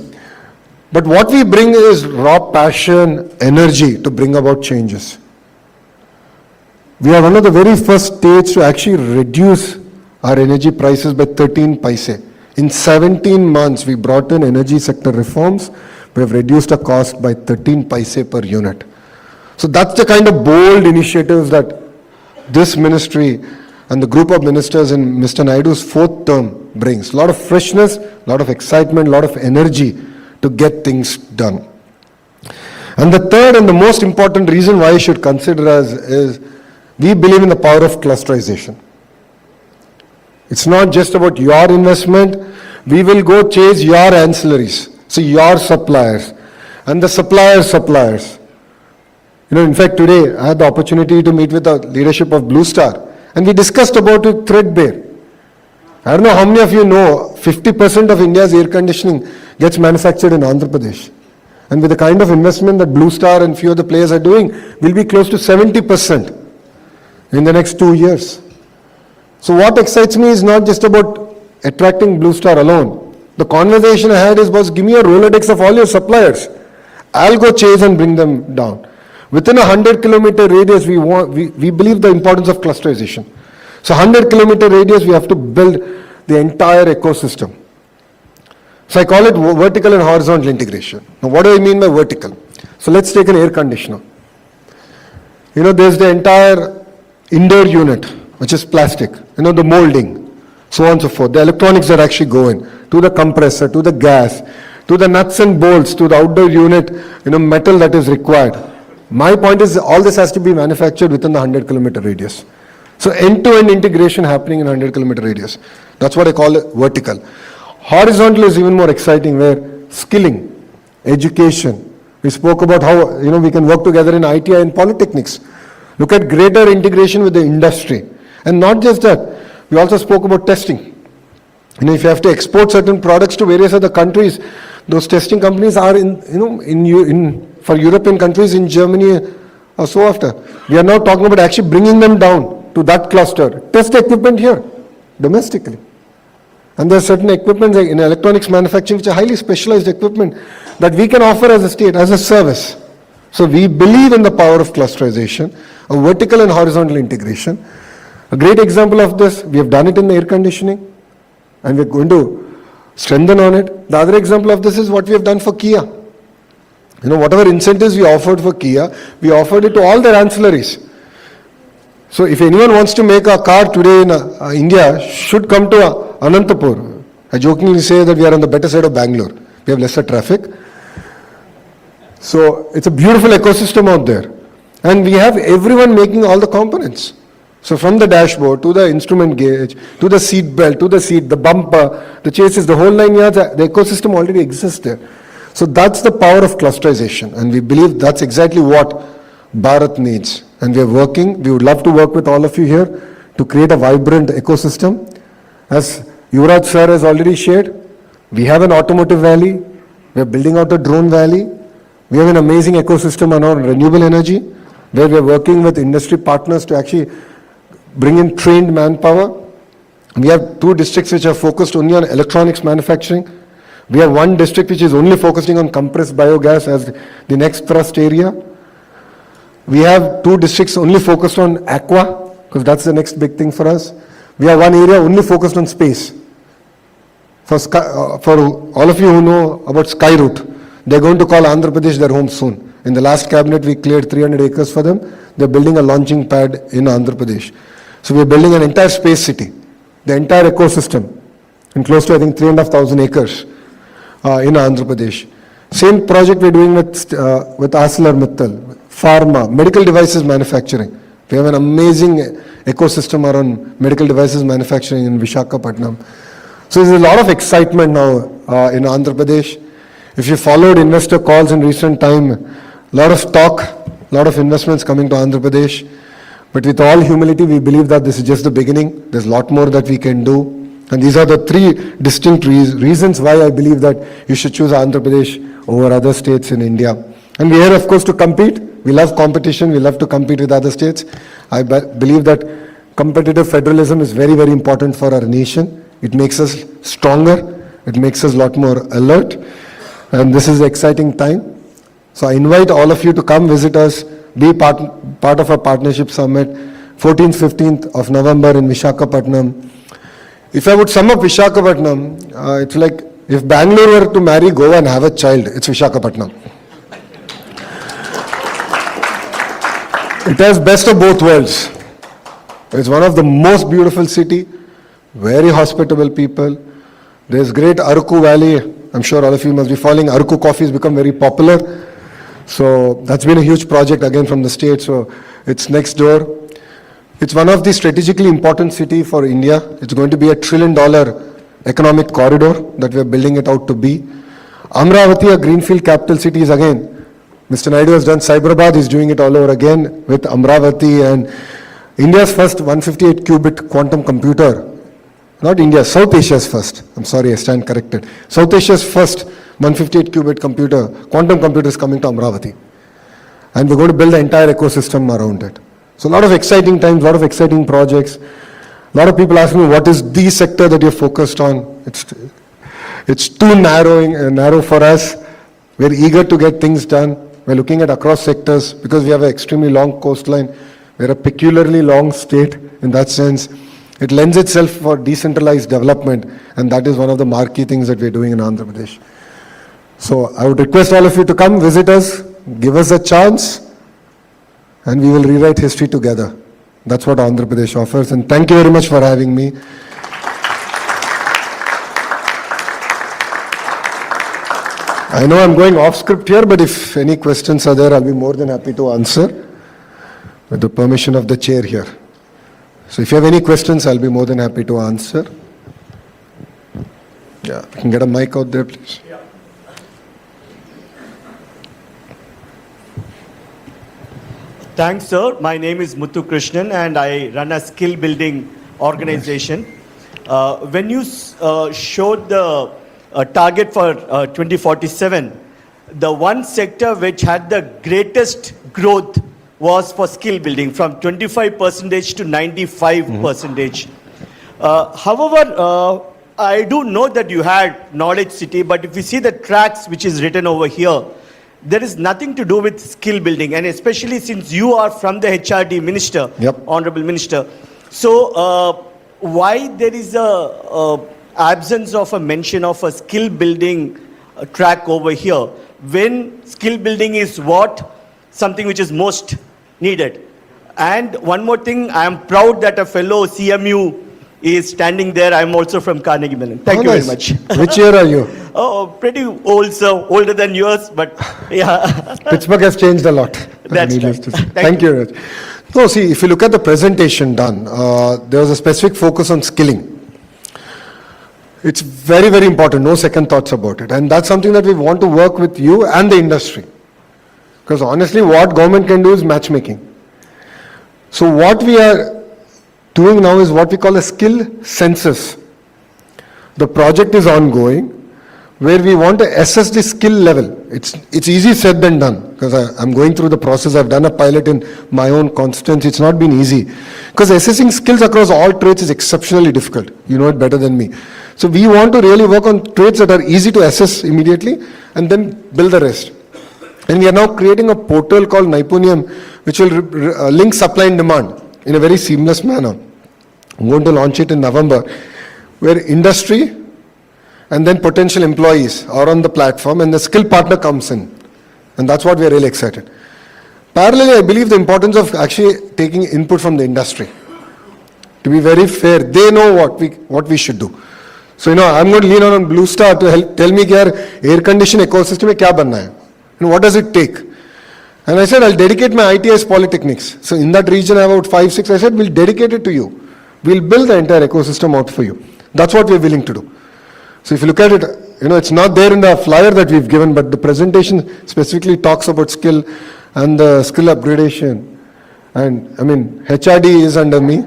But what we bring is raw passion, energy to bring about changes. We are one of the very first states to actually reduce our energy prices by 13 paise. In 17 months, we brought in energy sector reforms. We have reduced our cost by 13 paise per unit. So that's the kind of bold initiatives that this ministry and the group of ministers in Mr. Naidu's 4th term brings. A lot of freshness, a lot of excitement, a lot of energy to get things done. And the third and the most important reason why you should consider us is we believe in the power of clusterization. It's not just about your investment. We will go chase your ancillaries, so your suppliers and the suppliers. In fact, today I had the opportunity to meet with the leadership of Blue Star, And we discussed about it threadbare. I don't know how many of you know 50% of India's air conditioning gets manufactured in Andhra Pradesh. And with the kind of investment that Blue Star and few of the players are doing, will be close to 70% in the next 2 years. So what excites me is not just about attracting Blue Star alone. The conversation I had is, boss, give me a Rolodex of all your suppliers. I'll go chase and bring them down. Within a 100-kilometer radius, we believe the importance of clusterization. So 100-kilometer radius, we have to build the entire ecosystem. So I call it vertical and horizontal integration. Now what do I mean by vertical? So let's take an air conditioner. You know, there's the entire indoor unit, which is plastic, you know, the molding, so on and so forth. The electronics that actually go in, to the compressor, to the gas, to the nuts and bolts, to the outdoor unit, you know, metal that is required. My point is all this has to be manufactured within the 100-kilometer radius. So end-to-end integration happening in 100-kilometer radius. That's what I call it vertical. Horizontal is even more exciting, where skilling, education. We spoke about how, you know, we can work together in ITI and polytechnics. Look at greater integration with the industry. And not just that, we also spoke about testing. You know, if you have to export certain products to various other countries, those testing companies are for European countries, in Germany or so after. We are now talking about actually bringing them down to that cluster. Test equipment here, domestically. And there are certain equipment in electronics manufacturing which are highly specialized equipment that we can offer as a state, as a service. So we believe in the power of clusterization, a vertical and horizontal integration. A great example of this, we have done it in the air conditioning, and we're going to strengthen on it. The other example of this is what we have done for Kia. You know, whatever incentives we offered for Kia, we offered it to all their ancillaries. So if anyone wants to make a car today in India, should come to Anantapur. I jokingly say that we are on the better side of Bangalore. We have lesser traffic. So it's a beautiful ecosystem out there. And we have everyone making all the components. So from the dashboard, to the instrument gauge, to the seat belt, to the seat, the bumper, the chassis, the whole 9 yards, the ecosystem already exists there. So that's the power of clusterization. And we believe that's exactly what Bharat needs. And we are working, we would love to work with all of you here to create a vibrant ecosystem. As Yuvraj sir has already shared, we have an automotive valley, we are building out a drone valley, we have an amazing ecosystem around renewable energy, where we are working with industry partners to actually bring in trained manpower. We have 2 districts which are focused only on electronics manufacturing. We have 1 district which is only focusing on compressed biogas as the next thrust area. We have 2 districts only focused on aqua, because that's the next big thing for us. We have 1 area only focused on space. For all of you who know about Skyroot, they're going to call Andhra Pradesh their home soon. In the last cabinet, we cleared 300 acres for them. They're building a launching pad in Andhra Pradesh. So we're building an entire space city, the entire ecosystem, in close to, I think, 3,500 acres in Andhra Pradesh. Same project we're doing with ArcelorMittal, pharma, medical devices manufacturing. We have an amazing ecosystem around medical devices manufacturing in Visakhapatnam. So there's a lot of excitement now in Andhra Pradesh. If you followed investor calls in recent time, a lot of talk, a lot of investments coming to Andhra Pradesh. But with all humility, we believe that this is just the beginning. There's a lot more that we can do. And these are the 3 distinct reasons why I believe that you should choose Andhra Pradesh over other states in India. And we are here, of course, to compete. We love competition. We love to compete with other states. I believe that competitive federalism is very, very important for our nation. It makes us stronger. It makes us a lot more alert. And this is an exciting time. So I invite all of you to come visit us, be part of our partnership summit, 14th, 15th of November in Visakhapatnam. If I would sum up Visakhapatnam, it's like if Bangalore were to marry Goa and have a child, it's Visakhapatnam. It has best of both worlds. It's one of the most beautiful city, very hospitable people. There's great Araku Valley. I'm sure all of you must be following. Araku coffee has become very popular. So that's been a huge project again from the state. So it's next door. It's one of the strategically important city for India. It's going to be $1 trillion economic corridor that we are building it out to be. Amravati, a greenfield capital city, is again, Mr. Naidu has done Cyberabad, he's doing it all over again with Amravati, and India's first 158 qubit quantum computer, not India, South Asia's first, I'm sorry, I stand corrected. South Asia's first 158 qubit computer, quantum computer is coming to Amravati. And we're going to build the entire ecosystem around it. So a lot of exciting times, a lot of exciting projects. A lot of people ask me, what is the sector that you're focused on? It's too narrow for us. We're eager to get things done. We're looking at across sectors because we have an extremely long coastline. We're a peculiarly long state in that sense. It lends itself for decentralized development, and that is one of the marquee things that we're doing in Andhra Pradesh. So I would request all of you to come visit us, give us a chance, and we will rewrite history together. That's what Andhra Pradesh offers, and thank you very much for having me. I know I'm going off script here, but if any questions are there, I'll be more than happy to answer with the permission of the chair here. So if you have any questions, I'll be more than happy to answer. Yeah, we can get a mic out there, please. Thanks, sir. My name is Muthu Krishnan and I run a skill building organization. When you showed the target for 2047, the one sector which had the greatest growth was for skill building, from 25% to 95%. However, I do know that you had Knowledge City, but if you see the tracks which is written over here, there is nothing to do with skill building, and especially since you are from the HRD minister, Yep. Honorable Minister. So, why there is a absence of a mention of a skill building track over here, when skill building is something which is most needed? And one more thing, I am proud that a fellow CMU is standing there. I am also from Carnegie Mellon. Thank you very much. Which year are you? Oh, pretty old, sir. Older than yours, but yeah. Pittsburgh has changed a lot. That's needless right. to say. Thank Thank you very much. No, see, if you look at the presentation done, there was a specific focus on skilling. It's very, very important, no second thoughts about it. And that's something that we want to work with you and the industry. Because honestly, what government can do is matchmaking. So what we are doing now is what we call a skill census. The project is ongoing, where we want to assess the skill level. It's easy said than done, because I'm going through the process. I've done a pilot in my own constituency. It's not been easy, because assessing skills across all trades is exceptionally difficult. You know it better than me. So we want to really work on trades that are easy to assess immediately, and then build the rest. And we are now creating a portal called Naipuniam, which will link supply and demand in a very seamless manner. I'm going to launch it in November, where industry and then potential employees are on the platform and the skill partner comes in. And that's what we are really excited. Parallelly, I believe the importance of actually taking input from the industry. To be very fair, they know what we should do. So, I'm going to lean on Blue Star to help tell me that air conditioned ecosystem mein kya banna hai? What does it take? And I said, I'll dedicate my ITS Polytechnics. So in that region, I have about 5, 6, I said, we'll dedicate it to you. We'll build the entire ecosystem out for you. That's what we're willing to do. So if you look at it, it's not there in the flyer that we've given, but the presentation specifically talks about skill and the skill upgradation. And HRD is under me.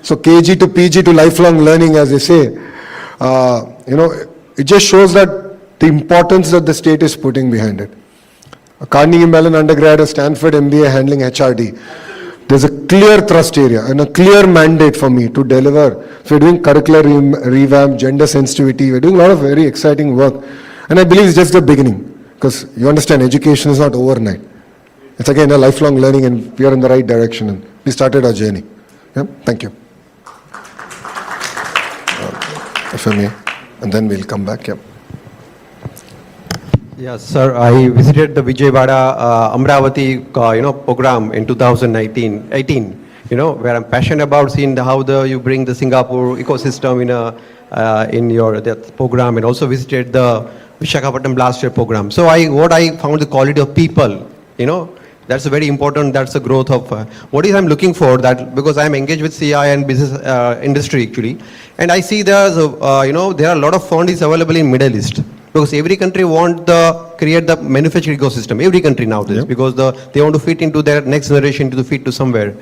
So KG to PG to lifelong learning, as they say. It just shows that the importance that the state is putting behind it. A Carnegie Mellon undergrad, a Stanford MBA handling HRD. There's a clear thrust area and a clear mandate for me to deliver. So we're doing curricular revamp, gender sensitivity. We're doing a lot of very exciting work. And I believe it's just the beginning. Because you understand, education is not overnight. It's again a lifelong learning, and we are in the right direction. And we started our journey. Yeah? Thank you. If I may. And then we'll come back. Yeah. Yes, sir. I visited the Vijayawada Amravati, program in 2018. Where I'm passionate about seeing how you bring the Singapore ecosystem in your that program, and also visited the Visakhapatnam last year program. So what I found the quality of people. That's a very important. That's the growth of what is I'm looking for. That because I'm engaged with CI and business industry actually, and I see there are a lot of funds available in Middle East. Because every country want create the manufacturing ecosystem. Every country nowadays, because they want to fit into their next generation to fit to somewhere.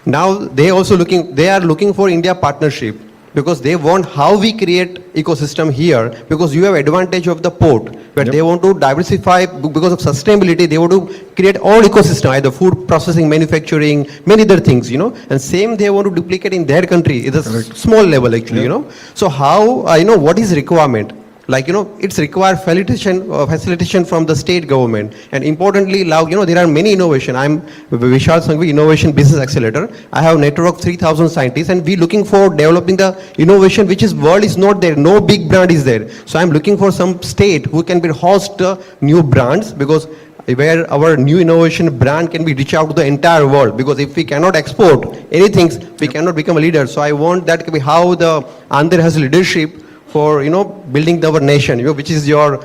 Now they are looking for India partnership because they want how we create ecosystem here, because you have advantage of the port where they want to diversify because of sustainability. They want to create all ecosystem, either food processing, manufacturing, many other things, and same they want to duplicate in their country. It's a small level actually, So how, what is requirement? Like, it's required facilitation from the state government. And importantly, now, there are many innovation. I'm Vishal Sangvi, Innovation Business Accelerator. I have a network of 3,000 scientists, and we looking for developing the innovation which is world is not there. No big brand is there. So I'm looking for some state who can be host new brands, because where our new innovation brand can be reach out to the entire world. Because if we cannot export anything, we cannot become a leader. So I want that to be how the Andhra has leadership for building our nation, which is your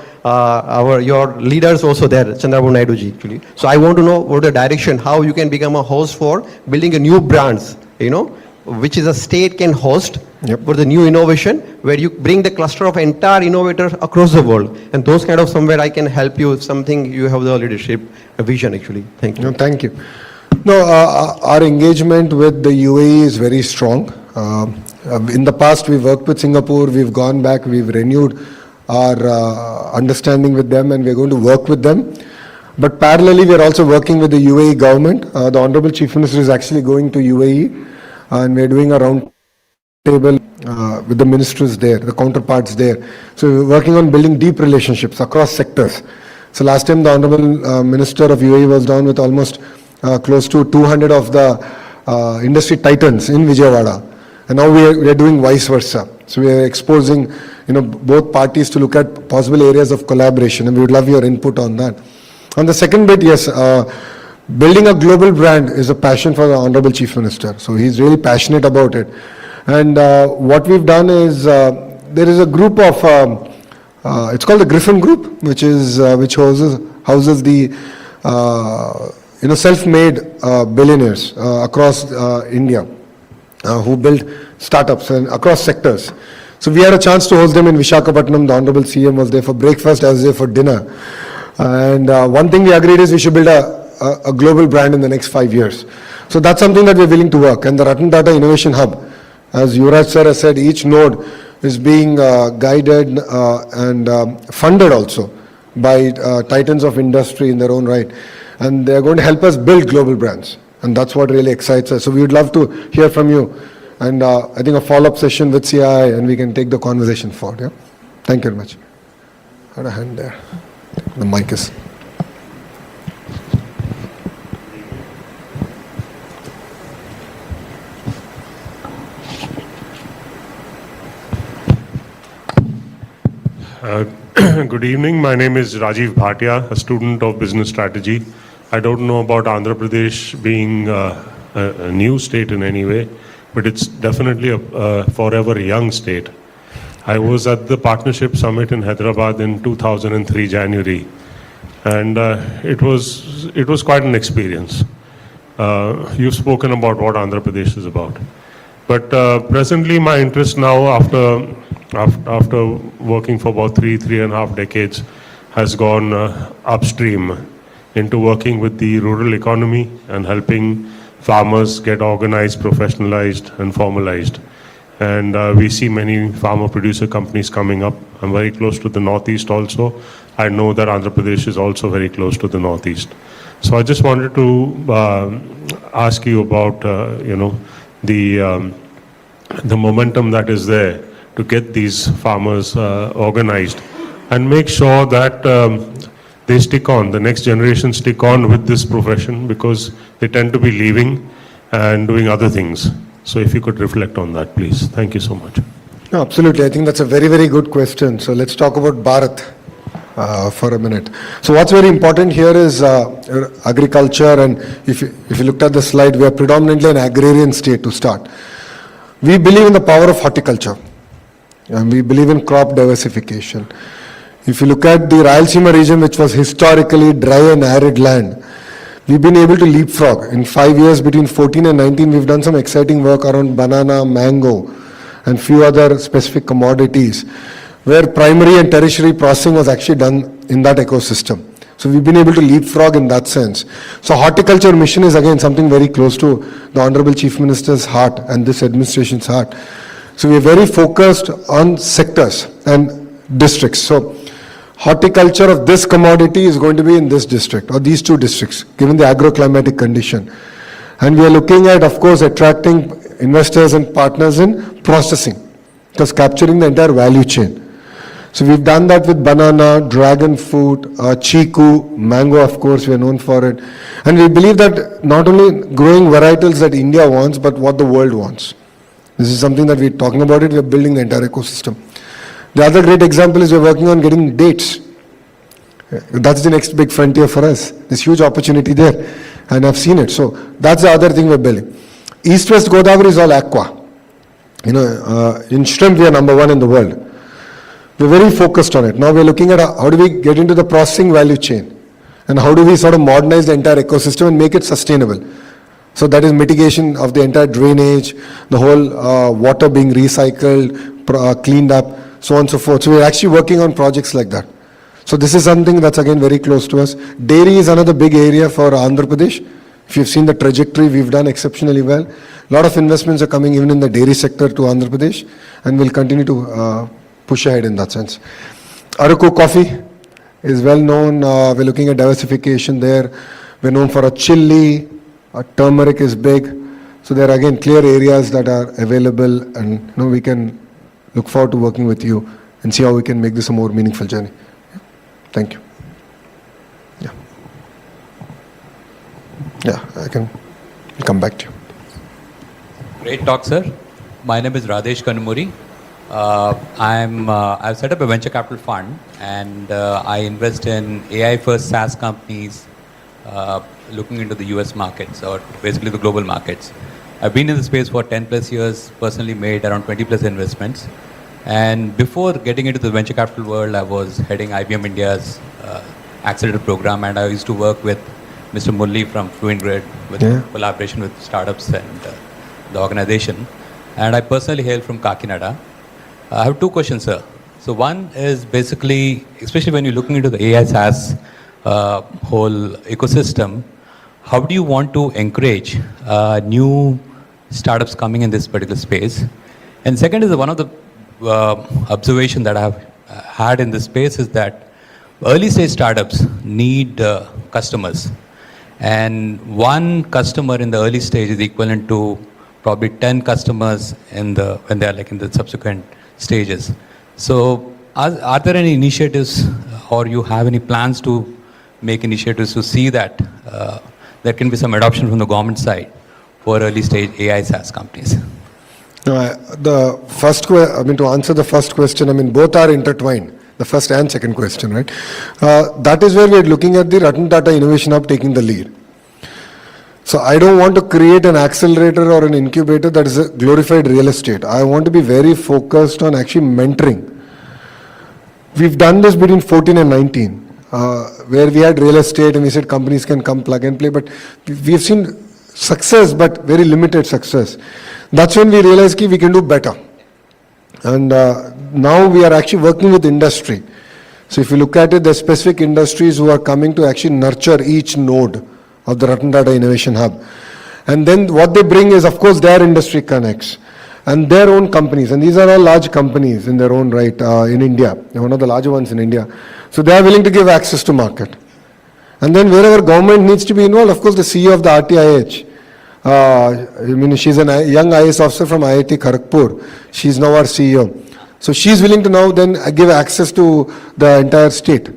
leaders also there, Chandrababu Naidu ji actually. So I want to know what the direction, how you can become a host for building a new brands, which is a state can host for the new innovation, where you bring the cluster of entire innovators across the world, and those kind of somewhere I can help you if something you have the leadership vision actually. Thank you. No, thank you. No, our engagement with the UAE is very strong. In the past, we've worked with Singapore, we've gone back, we've renewed our understanding with them, and we're going to work with them. But parallelly, we're also working with the UAE government. The Honorable Chief Minister is actually going to UAE, and we're doing a round table with the ministers there, the counterparts there. So we're working on building deep relationships across sectors. So last time, the Honorable Minister of UAE was down with almost close to 200 of the industry titans in Vijayawada. And now we are doing vice versa. So we are exposing, both parties to look at possible areas of collaboration, and we would love your input on that. On the second bit, yes, building a global brand is a passion for the Honorable Chief Minister. So he's really passionate about it. And what we've done is, there is a group of, it's called the Griffin Group, which houses the, self-made billionaires across India. Who build startups and across sectors. So we had a chance to host them in Visakhapatnam. The Honorable CM was there for breakfast, I was there for dinner. And one thing we agreed is we should build a global brand in the next 5 years. So that's something that we're willing to work. And the Ratan Tata Innovation Hub, as Yuvraj sir has said, each node is being guided and funded also by titans of industry in their own right. And they're going to help us build global brands. And that's what really excites us. So we would love to hear from you. And I think a follow-up session with CII, and we can take the conversation forward. Yeah? Thank you very much. I had a hand there. The mic is. Good evening. My name is Rajiv Bhatia, a student of business strategy. I don't know about Andhra Pradesh being a new state in any way, but it's definitely a forever young state. I was at the Partnership Summit in Hyderabad in 2003 January, and it was quite an experience. You've spoken about what Andhra Pradesh is about. But presently my interest now, after working for about three and a half decades, has gone upstream into working with the rural economy and helping farmers get organized, professionalized, and formalized. And we see many farmer producer companies coming up. I'm very close to the Northeast also. I know that Andhra Pradesh is also very close to the Northeast. So I just wanted to ask you about, the momentum that is there to get these farmers organized and make sure that they stick on, the next generation stick on with this profession, because they tend to be leaving and doing other things. So if you could reflect on that, please. Thank you so much. No, absolutely. I think that's a very, very good question. So let's talk about Bharat for a minute. So what's very important here is agriculture, and if you looked at the slide, we are predominantly an agrarian state to start. We believe in the power of horticulture, and we believe in crop diversification. If you look at the Rayalaseema region, which was historically dry and arid land, we've been able to leapfrog. In 5 years, between 14 and 19, we've done some exciting work around banana, mango, and few other specific commodities, where primary and tertiary processing was actually done in that ecosystem. So we've been able to leapfrog in that sense. So horticulture mission is again something very close to the Honorable Chief Minister's heart and this administration's heart. So we are very focused on sectors and districts. So horticulture of this commodity is going to be in this district or these two districts, given the agroclimatic condition. And we are looking at, of course, attracting investors and partners in processing, because capturing the entire value chain. So we've done that with banana, dragon fruit, chiku, mango, of course, we are known for it. And we believe that not only growing varietals that India wants, but what the world wants. This is something that we're talking about it, we're building the entire ecosystem. The other great example is we're working on getting dates. That's the next big frontier for us. There's huge opportunity there, and I've seen it. So that's the other thing we're building. East-West Godavari is all aqua. In shrimp, we are number one in the world. We're very focused on it. Now we're looking at how do we get into the processing value chain, and how do we sort of modernize the entire ecosystem and make it sustainable. So that is mitigation of the entire drainage, the whole water being recycled, cleaned up, so on and so forth. So we're actually working on projects like that. So this is something that's again very close to us. Dairy is another big area for Andhra Pradesh. If you've seen the trajectory, we've done exceptionally well. A lot of investments are coming even in the dairy sector to Andhra Pradesh, and we'll continue to push ahead in that sense. Araku coffee is well known. We're looking at diversification there. We're known for a chili. Turmeric is big. So there are again clear areas that are available, and we can look forward to working with you and see how we can make this a more meaningful journey. Thank you. Yeah, I can come back to you. Great talk, sir. My name is Radesh Kanumuri. I've set up a venture capital fund, and I invest in AI-first SaaS companies looking into the US markets, or basically the global markets. I've been in the space for 10 plus years, personally made around 20 plus investments. And before getting into the venture capital world, I was heading IBM India's accelerator program, and I used to work with Mr. Mulli from Fluent Grid with collaboration with startups and the organization. And I personally hail from Kakinada. I have two questions, sir. So one is basically, especially when you're looking into the AI SaaS whole ecosystem, how do you want to encourage new startups coming in this particular space? And second is one of the observation that I have had in this space is that early stage startups need customers. And one customer in the early stage is equivalent to probably 10 customers when they are like in the subsequent stages. So are there any initiatives, or you have any plans to make initiatives to see that there can be some adoption from the government side for early stage AI SaaS companies? No, to answer the first question, both are intertwined, the first and second question, right? That is where we are looking at the Ratan Tata Innovation Hub taking the lead. So I don't want to create an accelerator or an incubator that is a glorified real estate. I want to be very focused on actually mentoring. We've done this between 14 and 19, where we had real estate and we said companies can come plug and play, but we've seen success, but very limited success. That's when we realized we can do better. And now we are actually working with industry. So if you look at it, there's specific industries who are coming to actually nurture each node of the Ratan Tata Innovation Hub. And then what they bring is, of course, their industry connects and their own companies. And these are all large companies in their own right in India. They're one of the larger ones in India. So they are willing to give access to market. And then wherever government needs to be involved, of course, the CEO of the RTIH, she's a young IAS officer from IIT Kharagpur. She's now our CEO. So she's willing to now then give access to the entire state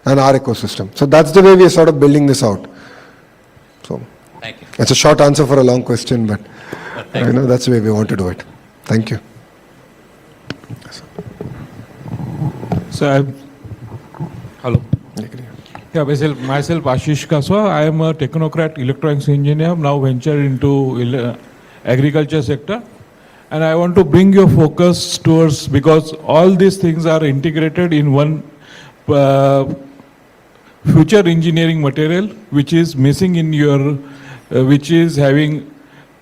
and our ecosystem. So that's the way we are sort of building this out. So Thank you. It's a short answer for a long question, but that's the way we want to do it. Thank you. So, hello. Yeah, myself Ashish Kaswa. I am a technocrat, electronics engineer, now ventured into agriculture sector. And I want to bring your focus towards, because all these things are integrated in one future engineering material, which is missing in your, which is having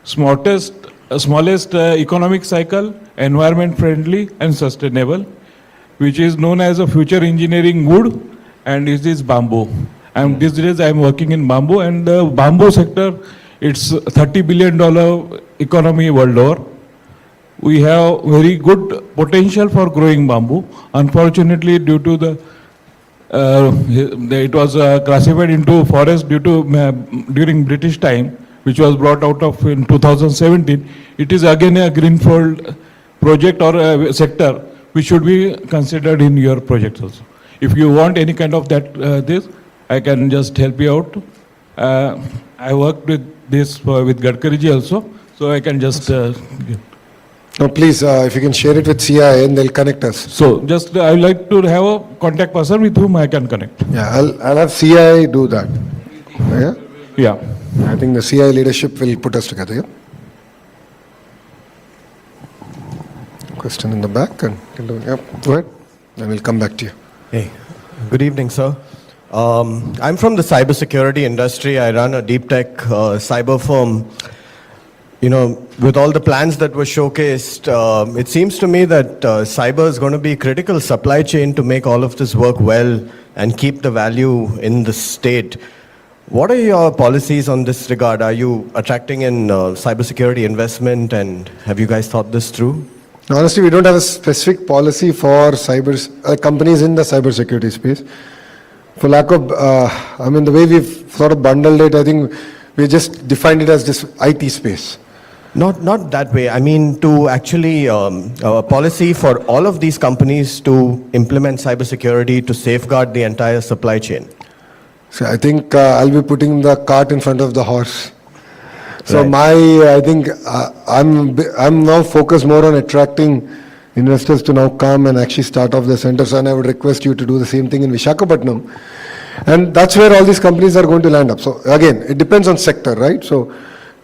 smallest economic cycle, environment friendly and sustainable, which is known as a future engineering wood, and it is bamboo. And these days I'm working in bamboo, and the bamboo sector, it's $30 billion economy world over. We have very good potential for growing bamboo. Unfortunately, due to it was classified into forest due to during British time, which was brought out of in 2017. It is again a greenfield project or a sector which should be considered in your projects also. If you want any kind of that this, I can just help you out. I worked with this with Gadkariji also, so I can just. No, please, if you can share it with CIA and they'll connect us. So just I would like to have a contact person with whom I can connect. Yeah, I'll have CIA do that. Yeah? Yeah. I think the CIA leadership will put us together. Yeah? Question in the back. And yep, go ahead. Then we'll come back to you. Hey, good evening, sir. I'm from the cybersecurity industry. I run a deep tech cyber firm. You know, with all the plans that were showcased, it seems to me that cyber is going to be a critical supply chain to make all of this work well and keep the value in the state. What are your policies on this regard? Are you attracting in cybersecurity investment, and have you guys thought this through? Honestly, we don't have a specific policy for companies in the cybersecurity space. For lack of, the way we've sort of bundled it, I think we just defined it as this IT space. Not that way. I mean, to actually a policy for all of these companies to implement cybersecurity to safeguard the entire supply chain. So I think I'll be putting the cart in front of the horse. So Right. I think I'm now focused more on attracting investors to now come and actually start off the centers, and I would request you to do the same thing in Visakhapatnam. And that's where all these companies are going to land up. So again, it depends on sector, right? So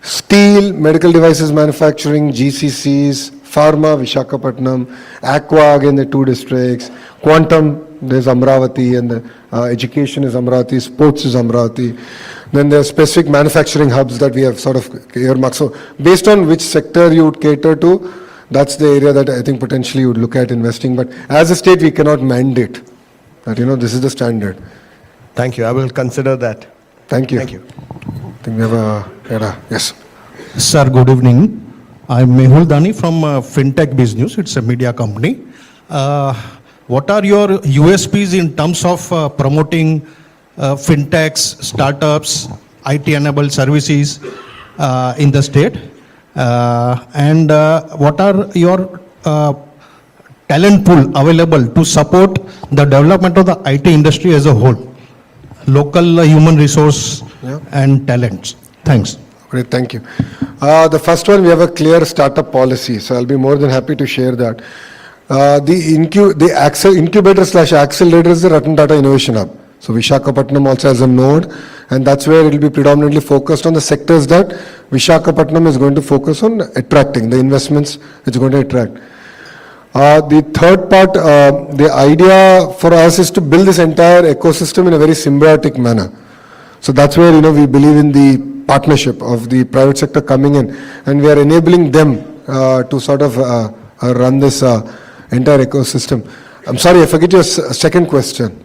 steel, medical devices manufacturing, GCCs, pharma, Visakhapatnam, aqua, again the two districts, quantum, there's Amravati, and the education is Amravati, sports is Amravati. Then there are specific manufacturing hubs that we have sort of earmarked. So based on which sector you would cater to, that's the area that I think potentially you would look at investing. But as a state, we cannot mandate that, this is the standard. Thank you. I will consider that. Thank you. Thank you. I think we have yes. Sir, good evening. I'm Mehul Dani from FinTech Business. It's a media company. What are your USPs in terms of promoting fintechs, startups, IT-enabled services in the state? And what are your talent pool available to support the development of the IT industry as a whole? Local human resource and talents. Thanks. Great, thank you. The first one, we have a clear startup policy, so I'll be more than happy to share that. The incubator/accelerator is the Ratan Tata Innovation Hub. So Visakhapatnam also has a node, and that's where it will be predominantly focused on the sectors that Visakhapatnam is going to focus on attracting, the investments it's going to attract. The third part, the idea for us is to build this entire ecosystem in a very symbiotic manner. So that's where, we believe in the partnership of the private sector coming in, and we are enabling them to sort of run this entire ecosystem. I'm sorry, I forget your second question.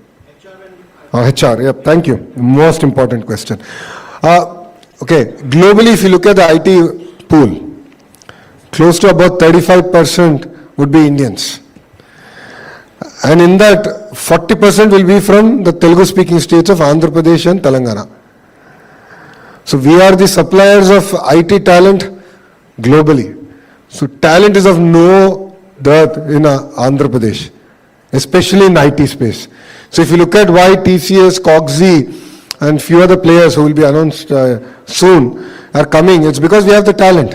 HR, yeah, thank you. Most important question. Okay, globally, if you look at the IT pool, close to about 35% would be Indians. And in that, 40% will be from the Telugu-speaking states of Andhra Pradesh and Telangana. So we are the suppliers of IT talent globally. So talent is of no dearth in Andhra Pradesh, especially in IT space. So if you look at why TCS, Coxy, and few other players who will be announced soon are coming, it's because we have the talent.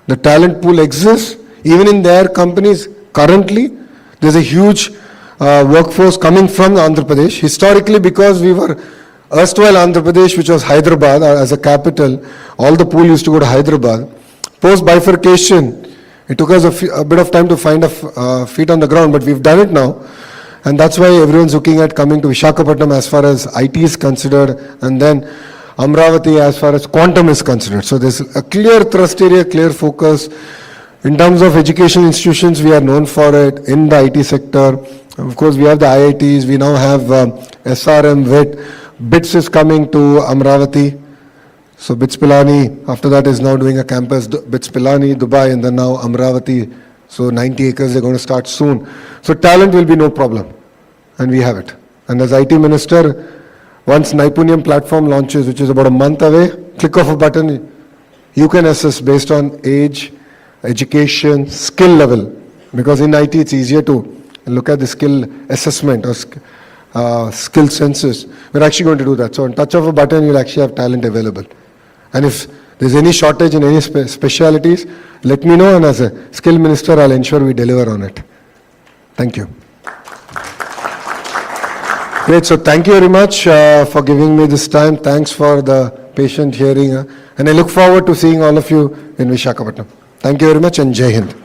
The talent pool exists. Even in their companies, currently, there's a huge workforce coming from Andhra Pradesh. Historically, because we were erstwhile Andhra Pradesh, which was Hyderabad as a capital, all the pool used to go to Hyderabad. Post bifurcation, it took us a bit of time to find a feet on the ground, but we've done it now. And that's why everyone's looking at coming to Visakhapatnam as far as IT is considered, and then Amravati as far as quantum is considered. So there's a clear thrust area, clear focus. In terms of educational institutions, we are known for it in the IT sector. Of course, we have the IITs, we now have SRM, WIT, BITS is coming to Amravati. So BITS Pilani, after that is now doing a campus, BITS Pilani, Dubai, and then now Amravati. So 90 acres, they're going to start soon. So talent will be no problem. And we have it. And as IT Minister, once Naipunyam platform launches, which is about a month away, click of a button, you can assess based on age, education, skill level. Because in IT, it's easier to look at the skill assessment or skill census. We're actually going to do that. So on touch of a button, you'll actually have talent available. And if there's any shortage in any specialities, let me know, and as a skill minister, I'll ensure we deliver on it. Thank you. Great, so thank you very much for giving me this time. Thanks for the patient hearing. And I look forward to seeing all of you in Visakhapatnam. Thank you very much, and Jai Hind.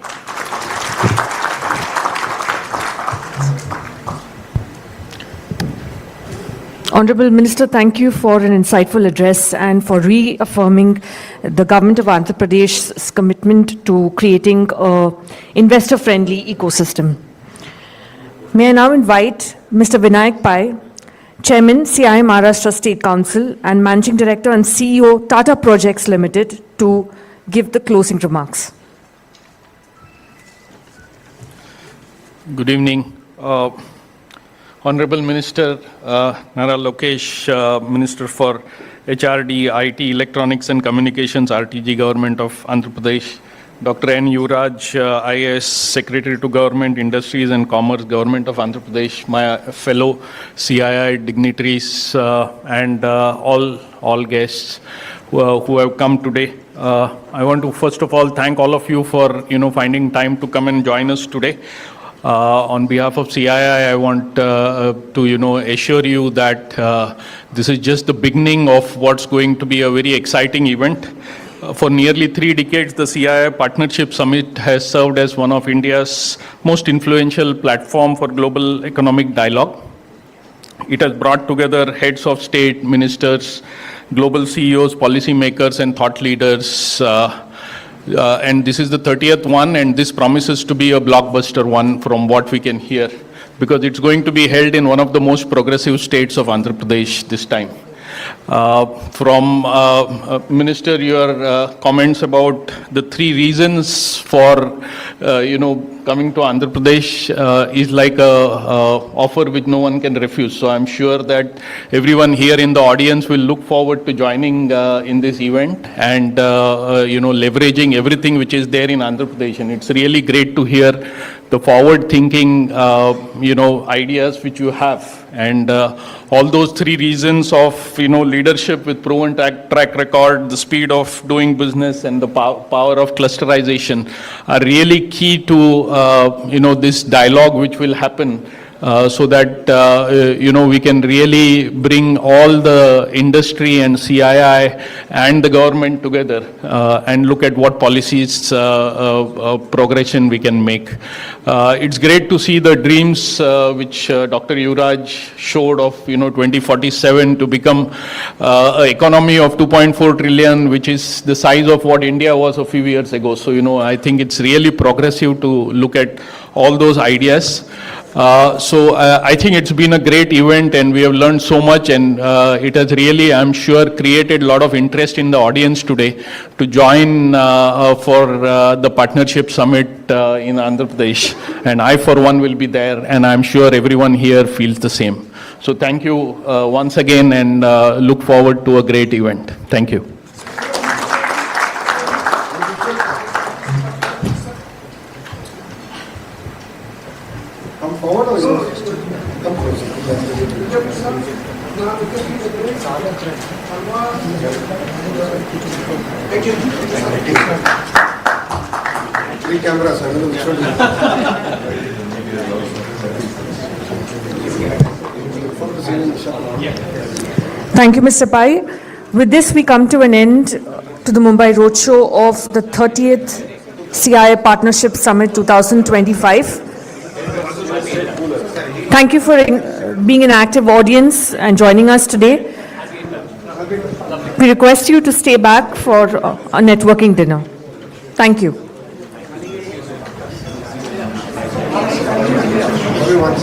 Honorable Minister, thank you for an insightful address and for reaffirming the government of Andhra Pradesh's commitment to creating an investor-friendly ecosystem. May I now invite Mr. Vinayak Pai, Chairman, CI Maharashtra State Council and Managing Director and CEO, Tata Projects Limited, to give the closing remarks. Good evening. Honorable Minister Nara Lokesh, Minister for HRD, IT, Electronics and Communications, RTG, Government of Andhra Pradesh. Dr. N. Yuvraj, IAS, Secretary to Government, Industries and Commerce, Government of Andhra Pradesh, my fellow CII dignitaries and all guests who have come today. I want to first of all thank all of you for finding time to come and join us today. On behalf of CII, I want to assure you that this is just the beginning of what's going to be a very exciting event. For nearly 3 decades, the CII Partnership Summit has served as one of India's most influential platform for global economic dialogue. It has brought together heads of state, ministers, global CEOs, policymakers, and thought leaders. And this is the 30th one, and this promises to be a blockbuster one from what we can hear, because it's going to be held in one of the most progressive states of Andhra Pradesh this time. From Minister, your comments about the 3 reasons for coming to Andhra Pradesh is like a offer which no one can refuse. So I'm sure that everyone here in the audience will look forward to joining in this event and leveraging everything which is there in Andhra Pradesh. And it's really great to hear the forward-thinking ideas which you have. And all those 3 reasons of leadership with proven track record, the speed of doing business, and the power of clusterization are really key to this dialogue which will happen. So that we can really bring all the industry and CII and the government together and look at what policies progression we can make. It's great to see the dreams which Dr. Yuvraj showed of 2047 to become an economy of 2.4 trillion, which is the size of what India was a few years ago. So I think it's really progressive to look at all those ideas. So I think it's been a great event, and we have learned so much, and it has really, I'm sure, created a lot of interest in the audience today to join for the Partnership Summit in Andhra Pradesh. And I, for one, will be there, and I'm sure everyone here feels the same. So thank you once again, and look forward to a great event. Thank you. Come forward or you come closer? Thank you. 3 cameras. I don't know which one. Thank you, Mr. Pai. With this, we come to an end to the Mumbai Roadshow of the 30th CII Partnership Summit 2025. Thank you for being an active audience and joining us today. We request you to stay back for a networking dinner. Thank you. Everyone.